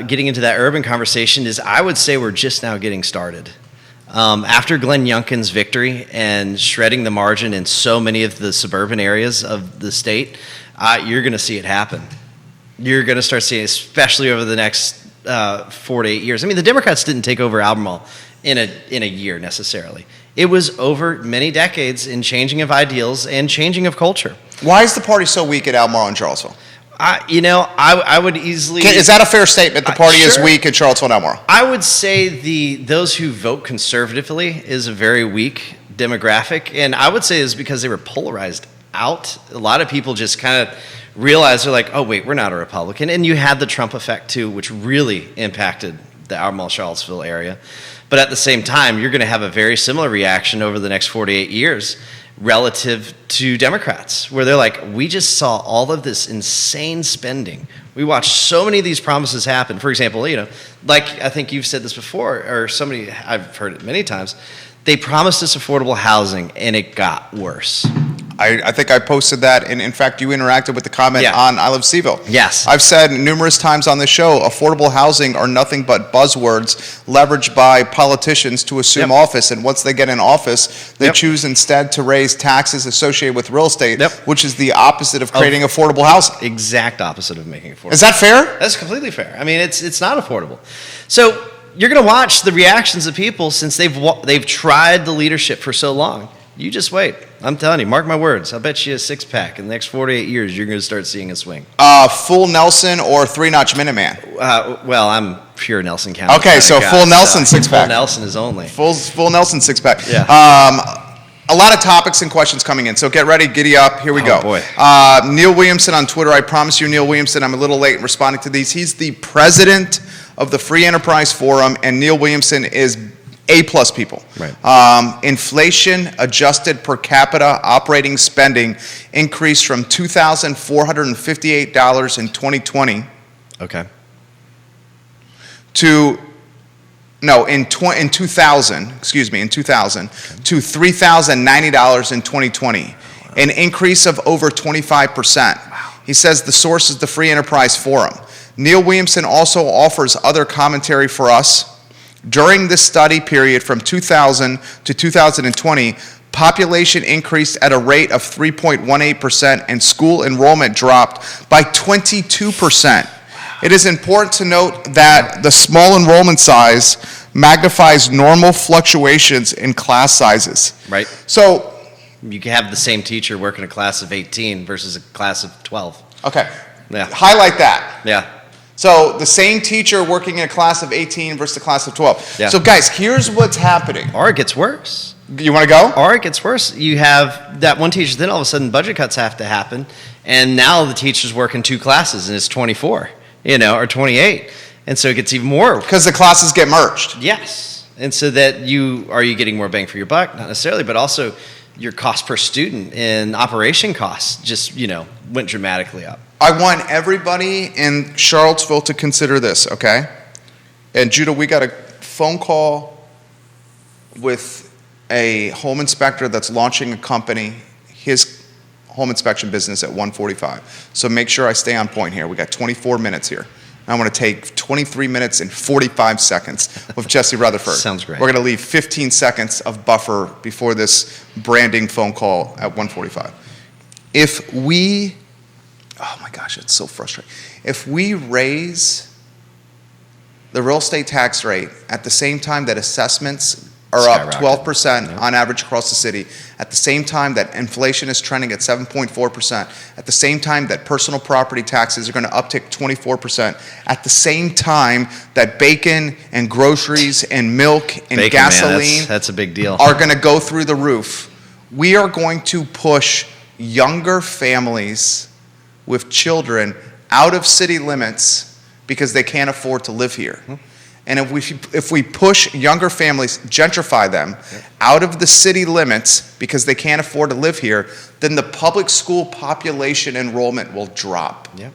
getting into that urban conversation is I would say we're just now getting started. After Glenn Youngkin's victory and shredding the margin in so many of the suburban areas of the state, you're going to see it happen. You're going to start seeing it, especially over the next 4 to 8 years. I mean, the Democrats didn't take over Albemarle in a year necessarily. It was over many decades in changing of ideals and changing of culture. Why is the party so weak at Albemarle and Charlottesville? I would easily... Is that a fair statement? The party is sure. weak at Charlottesville and Albemarle? I would say those who vote conservatively is a very weak demographic, and I would say it's because they were polarized out. A lot of people just kind of realized they're like, oh wait, we're not a Republican, and you had the Trump effect too, which really impacted the Albemarle-Charlottesville area. But at the same time, you're going to have a very similar reaction over the next 48 years relative to Democrats, where they're like, we just saw all of this insane spending. We watched so many of these promises happen. For example, like I think you've said this before, or somebody, I've heard it many times, they promised us affordable housing, and it got worse. I think I posted that, and in fact, you interacted with the comment on I Love CVille. Yes. I've said numerous times on this show, affordable housing are nothing but buzzwords leveraged by politicians to assume office, and once they get in office, they choose instead to raise taxes associated with real estate, which is the opposite of creating affordable housing. Exact opposite of making affordable. Is that fair? That's completely fair. I mean, it's not affordable. So you're going to watch the reactions of people since they've tried the leadership for so long. You just wait. I'm telling you, mark my words. I'll bet you a six-pack in the next 48 years, you're going to start seeing a swing. Full Nelson or three-notch Minuteman? Well, I'm pure Nelson County. Okay, so full Nelson six-pack. Full Nelson is only. Full Nelson six-pack. Yeah. A lot of topics and questions coming in, so get ready, giddy up, here we go. Boy. Neil Williamson on Twitter. I promise you, Neil Williamson, I'm a little late in responding to these. He's the president of the Free Enterprise Forum, and Neil Williamson is A-plus people. Right. Inflation adjusted per capita operating spending increased from $2,458 in 2020 to in 2000 to $3,090 in 2020, an increase of over 25%. He says the source is the Free Enterprise Forum. Neil Williamson also offers other commentary for us. During this study period from 2000 to 2020, population increased at a rate of 3.18% and school enrollment dropped by 22%. It is important to note that the small enrollment size magnifies normal fluctuations in class sizes. Right. So, You can have the same teacher work in a class of 18 versus a class of 12. okay, Yeah. highlight that. Yeah. So the same teacher working in a class of 18 versus a class of 12. Yeah. So guys, here's what's happening. Or it gets worse. You want to go? Or it gets worse. You have that one teacher, then all of a sudden budget cuts have to happen, and now the teacher's working 2 classes, and it's 24, or 28. And so it gets even more. Because the classes get merged. Yes. And so that are you getting more bang for your buck? Not necessarily, but also your cost per student and operation costs just, went dramatically up. I want everybody in Charlottesville to consider this, okay? And Judah, we got a phone call with a home inspector that's launching a company, his home inspection business at 1:45. So make sure I stay on point here. We got 24 minutes here. I want to take 23 minutes and 45 seconds with Jesse Rutherford. Sounds great. We're going to leave 15 seconds of buffer before this branding phone call at 1:45. Oh my gosh, it's so frustrating. If we raise the real estate tax rate at the same time that assessments are up 12% on average across the city, at the same time that inflation is trending at 7.4%, at the same time that personal property taxes are going to uptick 24%, at the same time that bacon and groceries and milk and gasoline that's a big deal. are going to go through the roof, we are going to push younger families with children out of city limits because they can't afford to live here. And if we push younger families, gentrify them out of the city limits because they can't afford to live here, then the public school population enrollment will drop. Yep.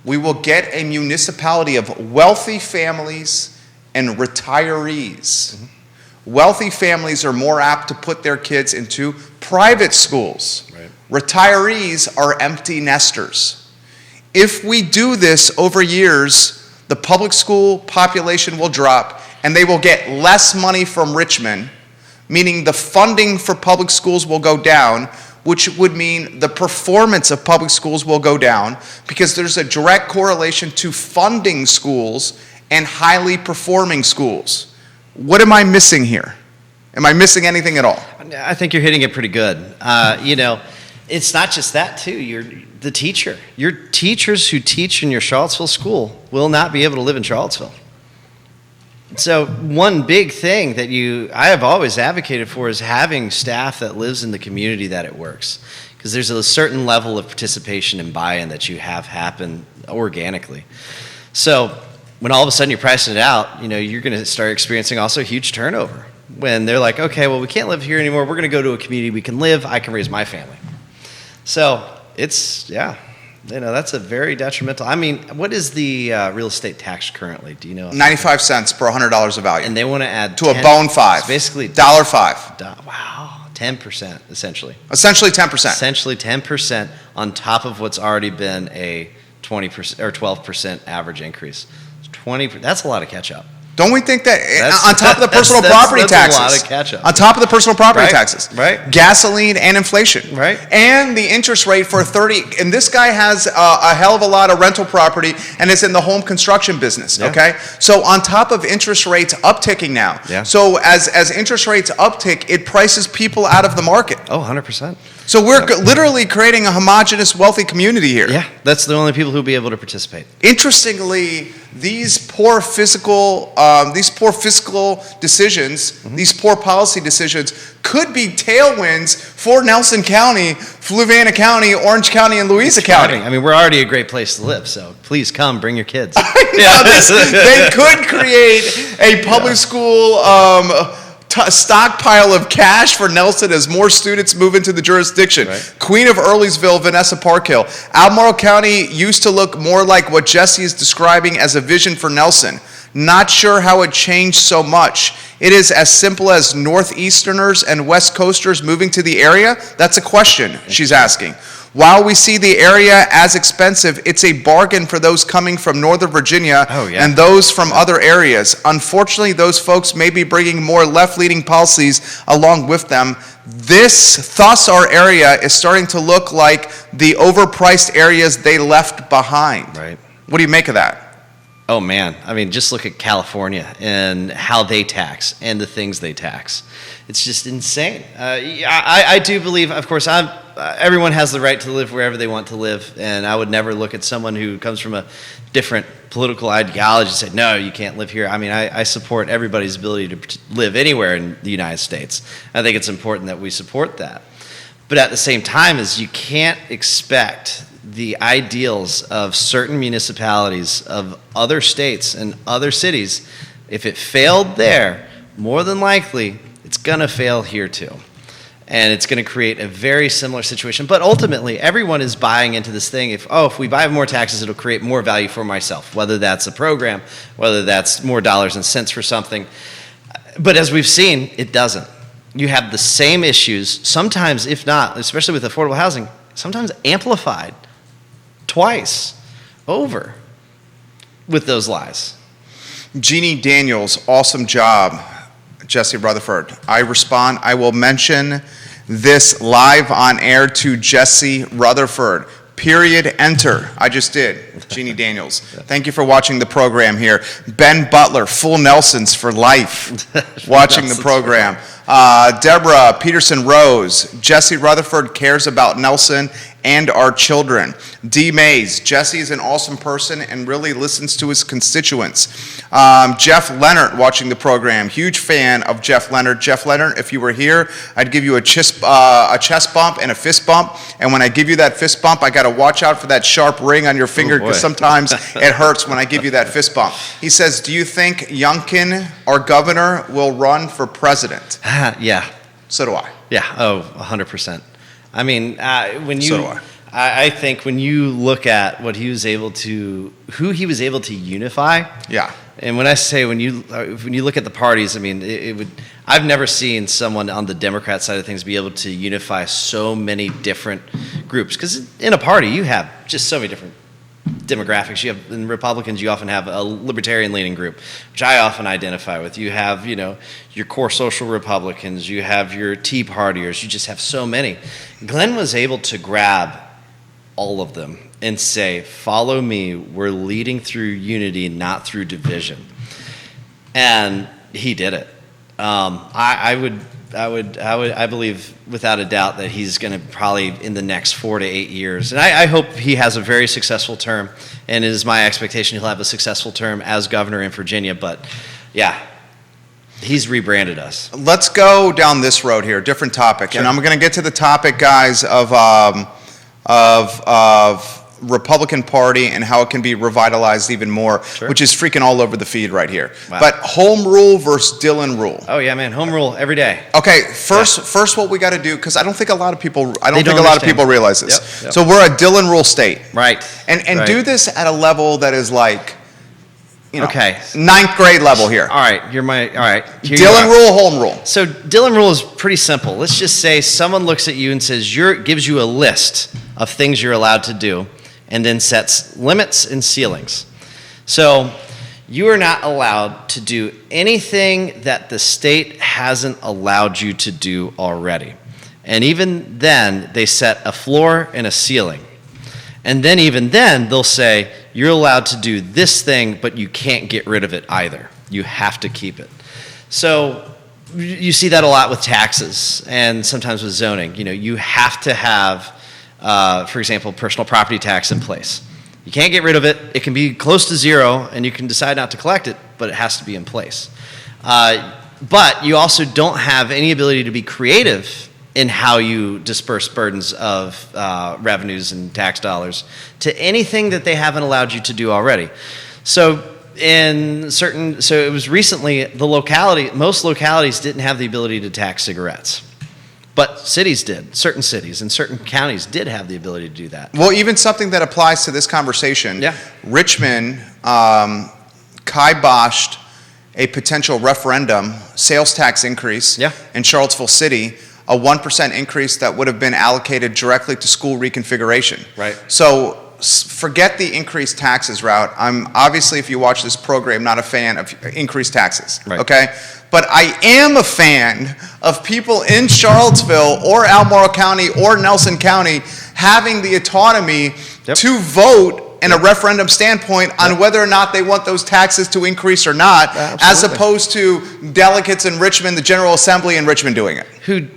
We will get a municipality of wealthy families and retirees. Wealthy families are more apt to put their kids into private schools. Right. Retirees are empty nesters. If we do this over years, the public school population will drop and they will get less money from Richmond, meaning the funding for public schools will go down, which would mean the performance of public schools will go down because there's a direct correlation to funding schools and highly performing schools. What am I missing here? Am I missing anything at all? I think you're hitting it pretty good. It's not just that, too. The teacher. Your teachers who teach in your Charlottesville school will not be able to live in Charlottesville. So one big thing that I have always advocated for is having staff that lives in the community that it works. Because there's a certain level of participation and buy-in that you have happen organically. So when all of a sudden you're pricing it out, you're going to start experiencing also huge turnover. When they're like, okay, well, we can't live here anymore. We're going to go to a community we can live. I can raise my family. So that's a very detrimental. I mean, what is the real estate tax currently? Do you know? 95 cents per $100 of value. And they want to add to a bone $5. Basically $5. Wow, 10% essentially. Essentially 10%. Essentially 10% on top of what's already been a 20% or 12% average increase. 20. That's a lot of catch up. Don't we think that on top of the personal property taxes? That's a lot of catch-up. On top of the personal property taxes. Right. Gasoline and inflation. Right. And the interest rate for 30, and this guy has a hell of a lot of rental property and is in the home construction business, okay? So on top of interest rates upticking now. Yeah. So as interest rates uptick, it prices people out of the market. Oh, 100%. So we're literally creating a homogenous, wealthy community here. Yeah, that's the only people who'll be able to participate. Interestingly, these poor fiscal decisions, these poor policy decisions, could be tailwinds for Nelson County, Fluvanna County, Orange County, and Louisa County. I mean, we're already a great place to live, so please come, bring your kids. They could create a public school stockpile of cash for Nelson as more students move into the jurisdiction. Right. Queen of Earlysville, Vanessa Parkhill. Albemarle County used to look more like what Jesse is describing as a vision for Nelson. Not sure how it changed so much. It is as simple as Northeasterners and West Coasters moving to the area? That's a question she's asking. While we see the area as expensive, it's a bargain for those coming from Northern Virginia and those from other areas. Unfortunately, those folks may be bringing more left-leaning policies along with them. Thus our area is starting to look like the overpriced areas they left behind. Right. What do you make of that? Oh man, I mean, just look at California and how they tax and the things they tax. It's just insane. I do believe, of course, everyone has the right to live wherever they want to live, and I would never look at someone who comes from a different political ideology and say, no, you can't live here. I mean, I support everybody's ability to live anywhere in the United States. I think it's important that we support that. But at the same time, is you can't expect the ideals of certain municipalities of other states and other cities. If it failed there, more than likely it's going to fail here too, and it's going to create a very similar situation. But ultimately everyone is buying into this thing. If we buy more taxes, it'll create more value for myself, whether that's a program, whether that's more dollars and cents for something. But as we've seen, it doesn't. You have the same issues, sometimes, if not, especially with affordable housing, sometimes amplified twice over with those lies. Jeannie Daniels, awesome job, Jesse Rutherford. I respond, I will mention this live on air to Jesse Rutherford. Period, enter. I just did. Jeannie Daniels. Thank you for watching the program here. Ben Butler, full Nelsons for life, watching the program. Deborah Peterson Rose, Jesse Rutherford cares about Nelson and our children. D. Mays, Jesse is an awesome person and really listens to his constituents. Jeff Leonard watching the program, huge fan of Jeff Leonard. Jeff Leonard, if you were here, I'd give you a chest bump and a fist bump. And when I give you that fist bump, I got to watch out for that sharp ring on your finger because sometimes it hurts when I give you that fist bump. He says, do you think Youngkin, our governor, will run for president? Yeah. So do I. Yeah. Oh, 100%. I mean, when you, So do I. I think when you look at what he was able to, who he was able to unify. Yeah. And when I say when you look at the parties, I mean, it would. I've never seen someone on the Democrat side of things be able to unify so many different groups. Because in a party, you have just so many different demographics. You have in Republicans, you often have a libertarian-leaning group, which I often identify with. You have, your core social Republicans. You have your Tea Partiers. You just have so many. Glenn was able to grab all of them and say, "Follow me. We're leading through unity, not through division." And he did it. I believe without a doubt that he's going to probably in the next 4 to 8 years, and I hope he has a very successful term, and it is my expectation he'll have a successful term as governor in Virginia. But yeah, he's rebranded us. Let's go down this road here, different topic, Sure. and I'm going to get to the topic, guys, of Republican Party and how it can be revitalized even more, Sure. which is freaking all over the feed right here. Wow. But home rule versus Dillon rule. Oh yeah, man, home rule every day. Okay, first what we got to do, because I don't think a lot of people understand. realize this. Yep. So we're a Dillon rule state, Right. and Right. do this at a level that is like, Okay. 9th grade level here. All right, all right. Here you Dillon are. rule, home rule. So Dillon rule is pretty simple. Let's just say someone looks at you and says gives you a list of things you're allowed to do, and then sets limits and ceilings. So you are not allowed to do anything that the state hasn't allowed you to do already. And even then, they set a floor and a ceiling. And then even then, they'll say, you're allowed to do this thing, but you can't get rid of it either. You have to keep it. So you see that a lot with taxes and sometimes with zoning. You have to have, for example, personal property tax in place. You can't get rid of it. It can be close to zero, and you can decide not to collect it, but it has to be in place. But you also don't have any ability to be creative in how you disperse burdens of revenues and tax dollars to anything that they haven't allowed you to do already. So it was recently most localities didn't have the ability to tax cigarettes. But cities did. Certain cities and certain counties did have the ability to do that. Well, even something that applies to this conversation. Yeah. Richmond kiboshed a potential referendum sales tax increase in Charlottesville City, a 1% increase that would have been allocated directly to school reconfiguration. Right. So forget the increased taxes route. I'm obviously, if you watch this program, not a fan of increased taxes. Right. Okay? But I am a fan of people in Charlottesville or Albemarle County or Nelson County having the autonomy to vote and a referendum standpoint on whether or not they want those taxes to increase or not, as opposed to delegates in Richmond, the General Assembly in Richmond doing it.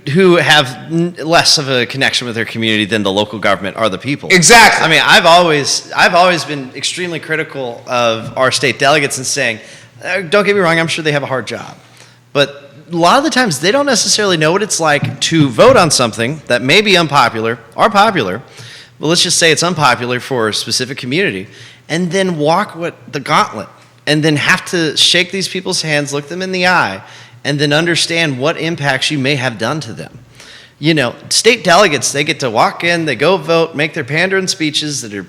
Who have less of a connection with their community than the local government or the people. Exactly. I mean, I've always been extremely critical of our state delegates and saying, don't get me wrong, I'm sure they have a hard job. But a lot of the times they don't necessarily know what it's like to vote on something that may be unpopular or popular, but let's just say it's unpopular for a specific community, and then walk the gauntlet, and then have to shake these people's hands, look them in the eye, and then understand what impacts you may have done to them. You know, state delegates, they get to walk in, they go vote, make their pandering speeches that are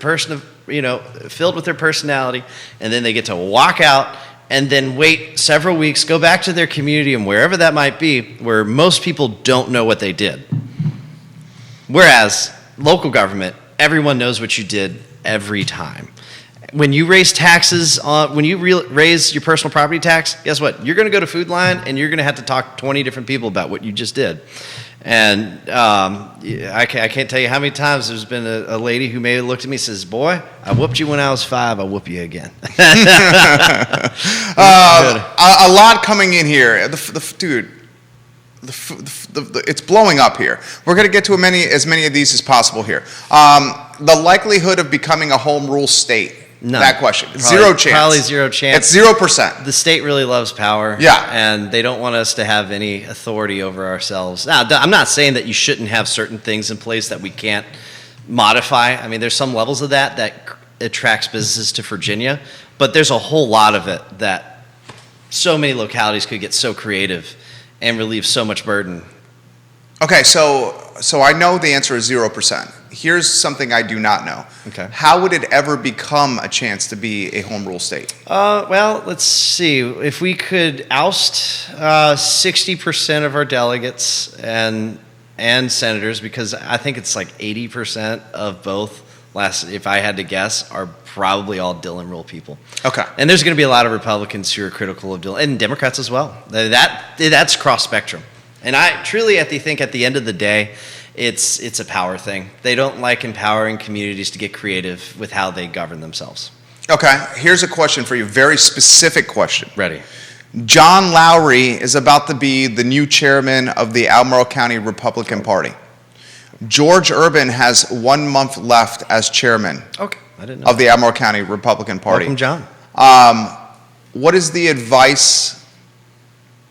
filled with their personality, and then they get to walk out and then wait several weeks, go back to their community and wherever that might be, where most people don't know what they did. Whereas local government, everyone knows what you did every time. When you raise taxes, when you raise your personal property tax, guess what? You're going to go to Food Line and you're going to have to talk to 20 different people about what you just did. And I can't tell you how many times there's been a lady who may have looked at me and says, boy, I whooped you when I was 5, I'll whoop you again. A lot coming in here. Dude, it's blowing up here. We're going to get to as many of these as possible here. The likelihood of becoming a home rule state. None. That question. Zero chance. Probably 0 chance. It's 0%. The state really loves power. Yeah. And they don't want us to have any authority over ourselves. Now, I'm not saying that you shouldn't have certain things in place that we can't modify. I mean, there's some levels of that attracts businesses to Virginia, but there's a whole lot of it that so many localities could get so creative and relieve so much burden. Okay, so I know the answer is 0%. Here's something I do not know. Okay. How would it ever become a chance to be a home rule state? Well, let's see. If we could oust 60% of our delegates and senators, because I think it's like 80% of both, if I had to guess, are probably all Dillon rule people. Okay. And there's going to be a lot of Republicans who are critical of Dillon, and Democrats as well. That's cross spectrum. And I truly think at the end of the day, it's a power thing. They don't like empowering communities to get creative with how they govern themselves. Okay, here's a question for you, very specific question. Ready. John Lowry is about to be the new chairman of the Albemarle County Republican Party. George Urban has 1 month left as chairman Okay, I didn't know. of the Albemarle County Republican Party. Welcome, John. What is the advice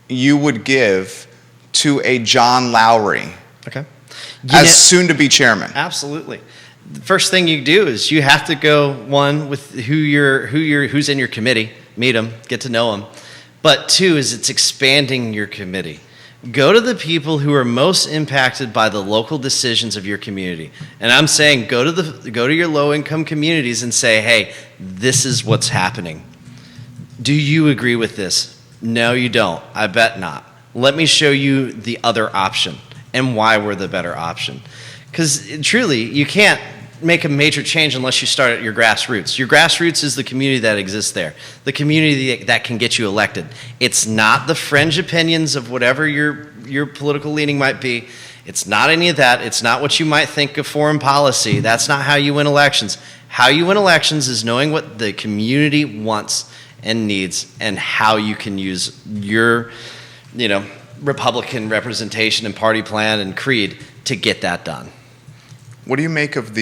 you would give to a John Lowry Okay. as soon to be chairman? Absolutely. The first thing you do is you have to go, one, with who's in your committee, meet them, get to know them. But two is it's expanding your committee. Go to the people who are most impacted by the local decisions of your community. And I'm saying go to your low-income communities and say, hey, this is what's happening. Do you agree with this? No, you don't. I bet not. Let me show you the other option and why we're the better option. Because truly, you can't make a major change unless you start at your grassroots. Your grassroots is the community that exists there, the community that can get you elected. It's not the fringe opinions of whatever your political leaning might be. It's not any of that. It's not what you might think of foreign policy. That's not how you win elections. How you win elections is knowing what the community wants and needs and how you can use your Republican representation and party plan and creed to get that done. What do you make of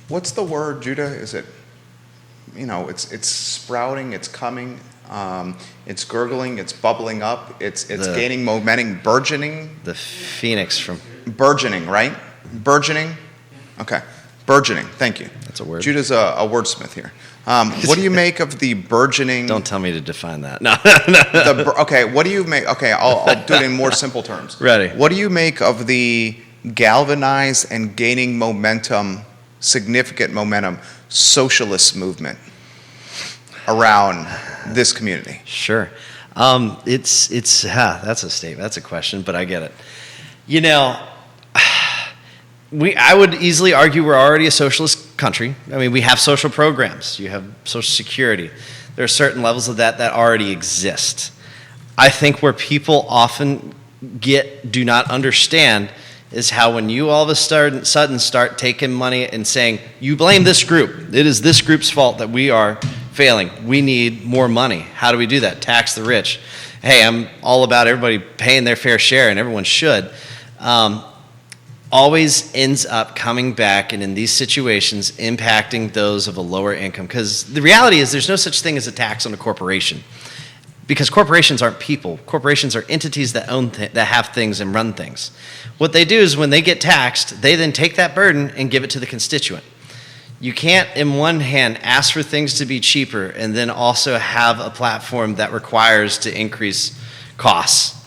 what's the word, Judah? Is it, it's sprouting, it's coming, it's gurgling, it's bubbling up, it's gaining momentum, burgeoning? The phoenix from... Burgeoning, right? Burgeoning? Okay. Burgeoning, thank you. That's a word. Judah's a wordsmith here. What do you make of the burgeoning? Don't tell me to define that. No. Okay, what do you make? Okay, I'll do it in more simple terms. Ready. What do you make of the galvanized and gaining momentum, significant momentum, socialist movement around this community? Sure. That's a statement. That's a question, but I get it. I would easily argue we're already a socialist country. I mean, we have social programs. You have Social Security. There are certain levels of that already exist. I think where people often do not understand is how when you all of a sudden start taking money and saying, you blame this group. It is this group's fault that we are failing. We need more money. How do we do that? Tax the rich. Hey, I'm all about everybody paying their fair share, and everyone should. Always ends up coming back and in these situations impacting those of a lower income. Because the reality is there's no such thing as a tax on a corporation. Because corporations aren't people. Corporations are entities that own that have things and run things. What they do is when they get taxed, they then take that burden and give it to the constituent. You can't, in one hand, ask for things to be cheaper and then also have a platform that requires to increase costs.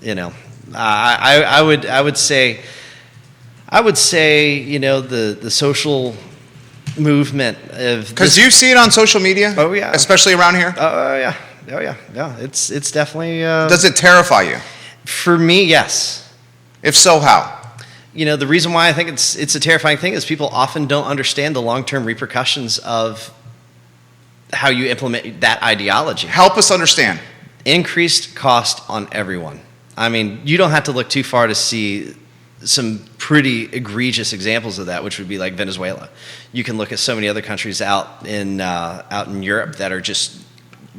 You know, I would say, you know, the social movement of because you see it on social media. Oh yeah, especially around here. Oh yeah. Oh yeah, it's definitely. Does it terrify you? For me, yes. If so, how? You know, the reason why I think it's a terrifying thing is people often don't understand the long-term repercussions of how you implement that ideology. Help us understand. Increased cost on everyone. I mean, you don't have to look too far to see some pretty egregious examples of that, which would be like Venezuela. You can look at so many other countries out in Europe that are just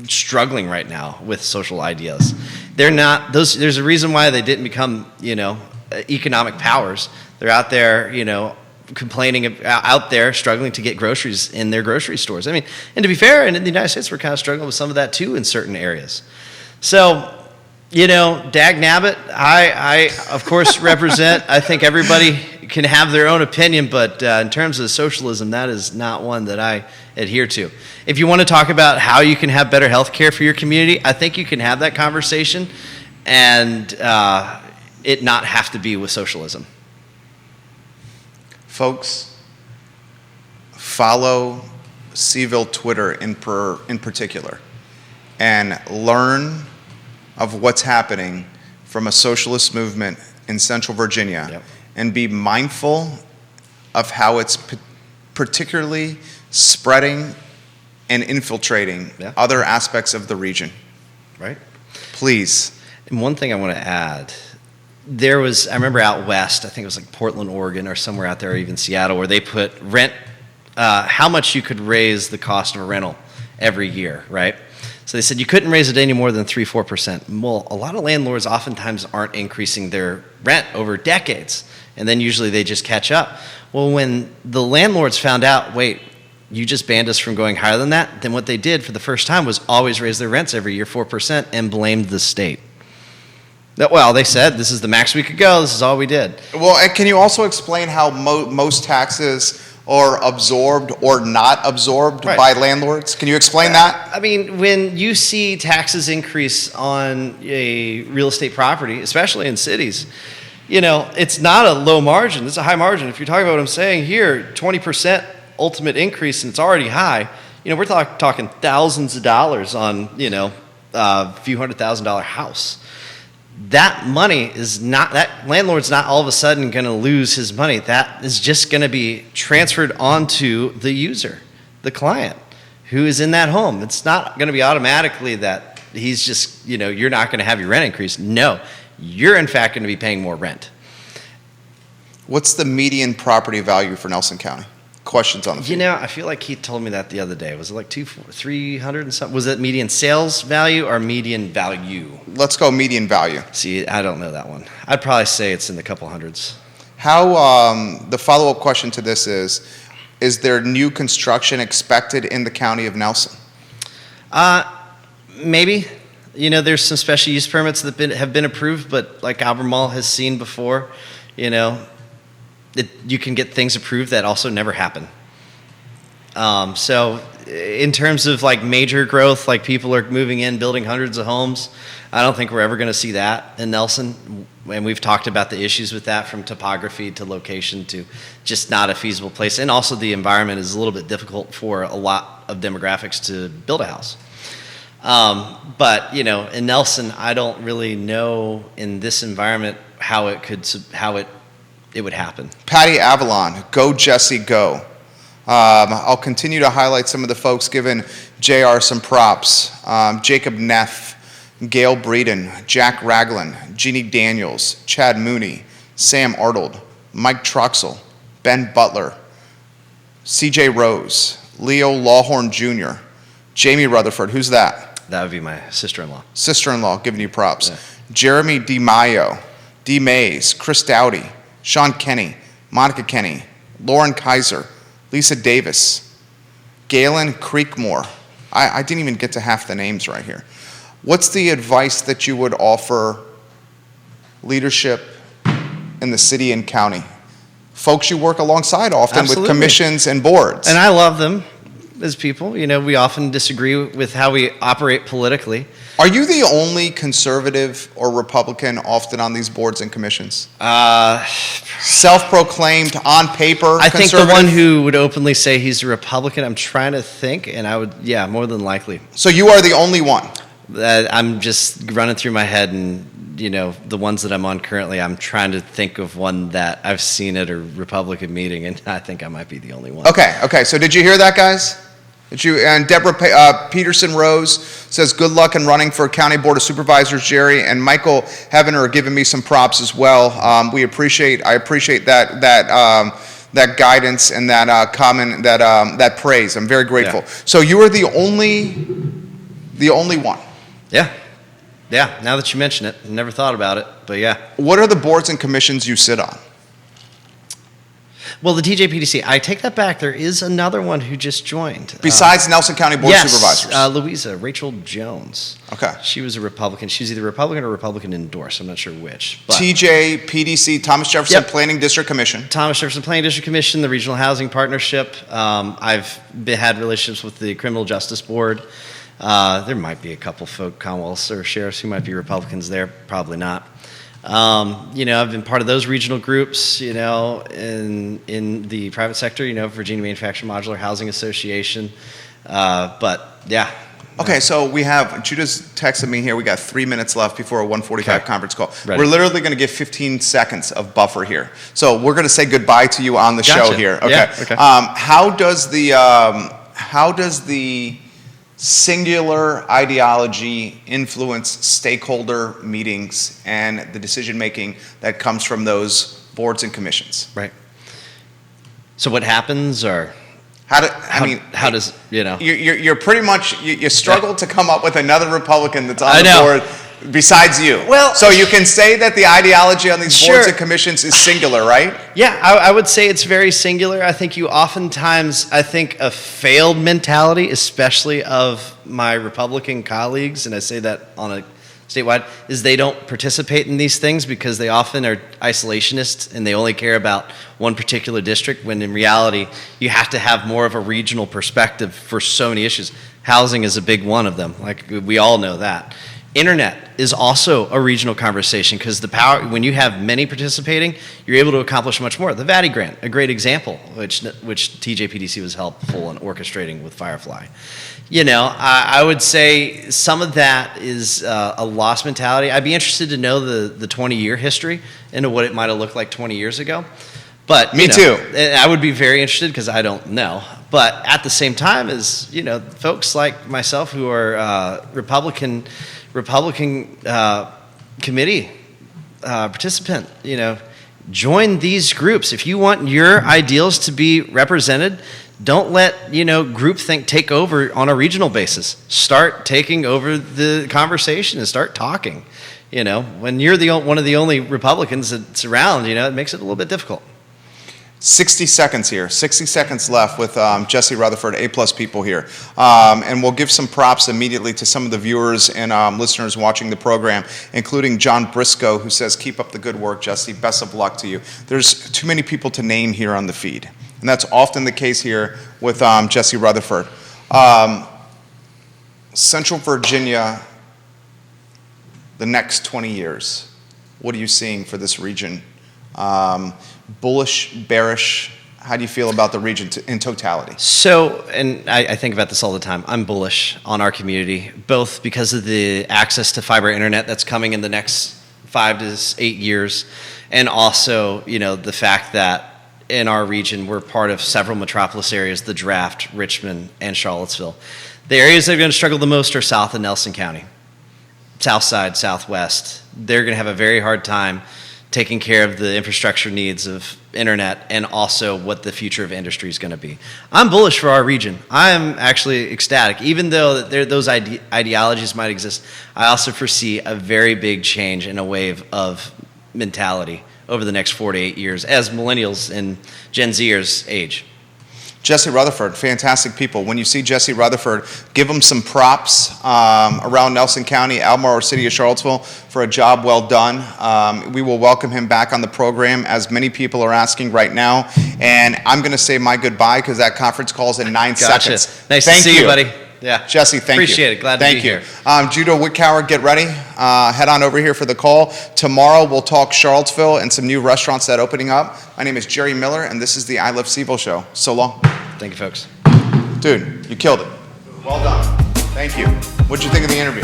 struggling right now with social ideas. They're not those. There's a reason why they didn't become, you know, economic powers. They're out there, you know, complaining, out there struggling to get groceries in their grocery stores. I mean, and to be fair, in the United States, we're kind of struggling with some of that too in certain areas. So, you know, dag nabbit, I of course represent. I think everybody can have their own opinion, but in terms of socialism, that is not one that I adhere to. If you want to talk about how you can have better health care for your community, I think you can have that conversation and it not have to be with socialism. Folks, follow CVille Twitter in particular and learn of what's happening from a socialist movement in Central Virginia. Yep. And be mindful of how it's particularly spreading and infiltrating other aspects of the region. Right. Please. And one thing I want to add, I remember out west, I think it was like Portland, Oregon, or somewhere out there, or even Seattle, where they put rent, how much you could raise the cost of a rental every year, right? So they said you couldn't raise it any more than 3-4%. Well, a lot of landlords oftentimes aren't increasing their rent over decades, and then usually they just catch up. Well, when the landlords found out, wait, you just banned us from going higher than that, then what they did for the first time was always raise their rents every year 4% and blamed the state. Well, they said this is the max we could go, this is all we did. Well, and can you also explain how most taxes are absorbed or not absorbed by landlords? Can you explain that? I mean, when you see taxes increase on a real estate property, especially in cities, you know, it's not a low margin, it's a high margin. If you're talking about what I'm saying here, 20% ultimate increase and it's already high, you know, we're talking thousands of dollars on, you know, a few $100,000 house. That money is not, that landlord's not all of a sudden going to lose his money. That is just going to be transferred onto the user, the client who is in that home. It's not going to be automatically that he's just, you know, you're not going to have your rent increase. No, you're in fact going to be paying more rent. What's the median property value for Nelson County? Questions on the feed. You know, I feel like he told me that the other day. Was it like 300 and something? Was it median sales value or median value? Let's go median value. See, I don't know that one. I'd probably say it's in the couple hundreds. How, the follow-up question to this is there new construction expected in the county of Nelson? Maybe. You know, there's some special use permits that have been approved, but like Albemarle has seen before, you know, you can get things approved that also never happen. So in terms of like major growth, like people are moving in, building hundreds of homes, I don't think we're ever going to see that in Nelson. And we've talked about the issues with that, from topography to location to just not a feasible place. And also the environment is a little bit difficult for a lot of demographics to build a house. But, you know, in Nelson, I don't really know in this environment how it would happen. Patty Avalon, go Jesse, go. I'll continue to highlight some of the folks giving JR some props. Jacob Neff, Gail Breeden, Jack Ragland, Jeannie Daniels, Chad Mooney, Sam Arnold, Mike Troxel, Ben Butler, C.J. Rose, Leo Lawhorn Jr., Jamie Rutherford. Who's that? That would be my sister-in-law. Sister-in-law, giving you props. Yeah. Jeremy DiMaio, D. Mays, Chris Dowdy, Sean Kenny, Monica Kenny, Lauren Kaiser, Lisa Davis, Galen Creekmore. I didn't even get to half the names right here. What's the advice that you would offer leadership in the city and county? Folks you work alongside often Absolutely. with commissions and boards. And I love them as people. You know, we often disagree with how we operate politically. Are you the only conservative or Republican often on these boards and commissions? Self-proclaimed, on paper, I think the conservative? one who would openly say he's a Republican, I'm trying to think, and I would, yeah, more than likely. So you are the only one? I'm just running through my head, and, you know, the ones that I'm on currently, I'm trying to think of one that I've seen at a Republican meeting, and I think I might be the only one. Okay, so did you hear that, guys? And Deborah Peterson Rose says, good luck in running for County Board of Supervisors, Jerry. And Michael Heavener are giving me some props as well. I appreciate that guidance and that comment, that praise. I'm very grateful. Yeah. So you are the only one. Yeah, now that you mention it, never thought about it, but yeah. What are the boards and commissions you sit on? Well, the TJPDC, I take that back. There is another one who just joined. Besides Nelson County Board of Supervisors? Louisa, Rachel Jones. Okay. She was a Republican. She's either Republican or Republican endorsed. I'm not sure which. But TJPDC, Thomas Jefferson Yep. Planning District Commission. Thomas Jefferson Planning District Commission, the Regional Housing Partnership. I've had relationships with the Criminal Justice Board. There might be a couple folk, Commonwealths or sheriffs who might be Republicans there. Probably not. You know, I've been part of those regional groups, you know, in the private sector, you know, Virginia Manufactured Modular Housing Association. But yeah. Okay, so we have, Judah's texted me here, we got 3 minutes left before a 1:45 Okay. conference call. Ready. We're literally going to give 15 seconds of buffer here. So we're going to say goodbye to you on the show Gotcha. here. Okay. Yeah, okay. How does the singular ideology influence stakeholder meetings and the decision making that comes from those boards and commissions? Right. So what happens, or How does, you know? You're pretty much, you struggle to come up with another Republican that's on I the know. board besides you. Well, so you can say that the ideology on these boards Sure. and commissions is singular, right? Yeah, I would say it's very singular. I think you oftentimes, a failed mentality, especially of my Republican colleagues, and I say that on a statewide, is they don't participate in these things because they often are isolationists and they only care about one particular district, when in reality, you have to have more of a regional perspective for so many issues. Housing is a big one of them. Like, we all know that. Internet is also a regional conversation because the power, when you have many participating, you're able to accomplish much more. The Valley Grant, a great example, which TJPDC was helpful in orchestrating with Firefly. You know, I would say some of that is a lost mentality. I'd be interested to know the 20-year history into what it might have looked like 20 years ago. But Me too. I would be very interested because I don't know. But at the same time, as you know, folks like myself who are Republican committee participant, you know, join these groups. If you want your ideals to be represented, don't let, you know, groupthink take over on a regional basis. Start taking over the conversation and start talking. You know, when you're one of the only Republicans that's around, you know, it makes it a little bit difficult. 60 seconds here. 60 seconds left with Jesse Rutherford, A-plus people here. And we'll give some props immediately to some of the viewers and listeners watching the program, including John Briscoe, who says, keep up the good work, Jesse. Best of luck to you. There's too many people to name here on the feed. And that's often the case here with Jesse Rutherford. Central Virginia, the next 20 years. What are you seeing for this region? Bullish, bearish? How do you feel about the region in totality? So, and I think about this all the time, I'm bullish on our community, both because of the access to fiber internet that's coming in the next 5 to 8 years, and also, you know, the fact that in our region, we're part of several metropolis areas, the Draft, Richmond, and Charlottesville. The areas that are going to struggle the most are south of Nelson County. South side, southwest. They're going to have a very hard time taking care of the infrastructure needs of internet and also what the future of industry is going to be. I'm bullish for our region. I am actually ecstatic. Even though those ideologies might exist, I also foresee a very big change in a wave of mentality over the next 4 to 8 years as millennials and Gen Zers age. Jesse Rutherford, fantastic people. When you see Jesse Rutherford, give him some props around Nelson County, Albemarle, or City of Charlottesville for a job well done. We will welcome him back on the program, as many people are asking right now. And I'm going to say my goodbye because that conference call is in 9 seconds. Nice to see you, buddy. Yeah. Jesse, thank you. Appreciate it. Glad to be here. Judah Whitcower, get ready. Head on over here for the call. Tomorrow we'll talk Charlottesville and some new restaurants that are opening up. My name is Jerry Miller, and this is the I Love CVille Show. So long. Thank you, folks. Dude, you killed it. Well done. Thank you. What'd you think of the interview?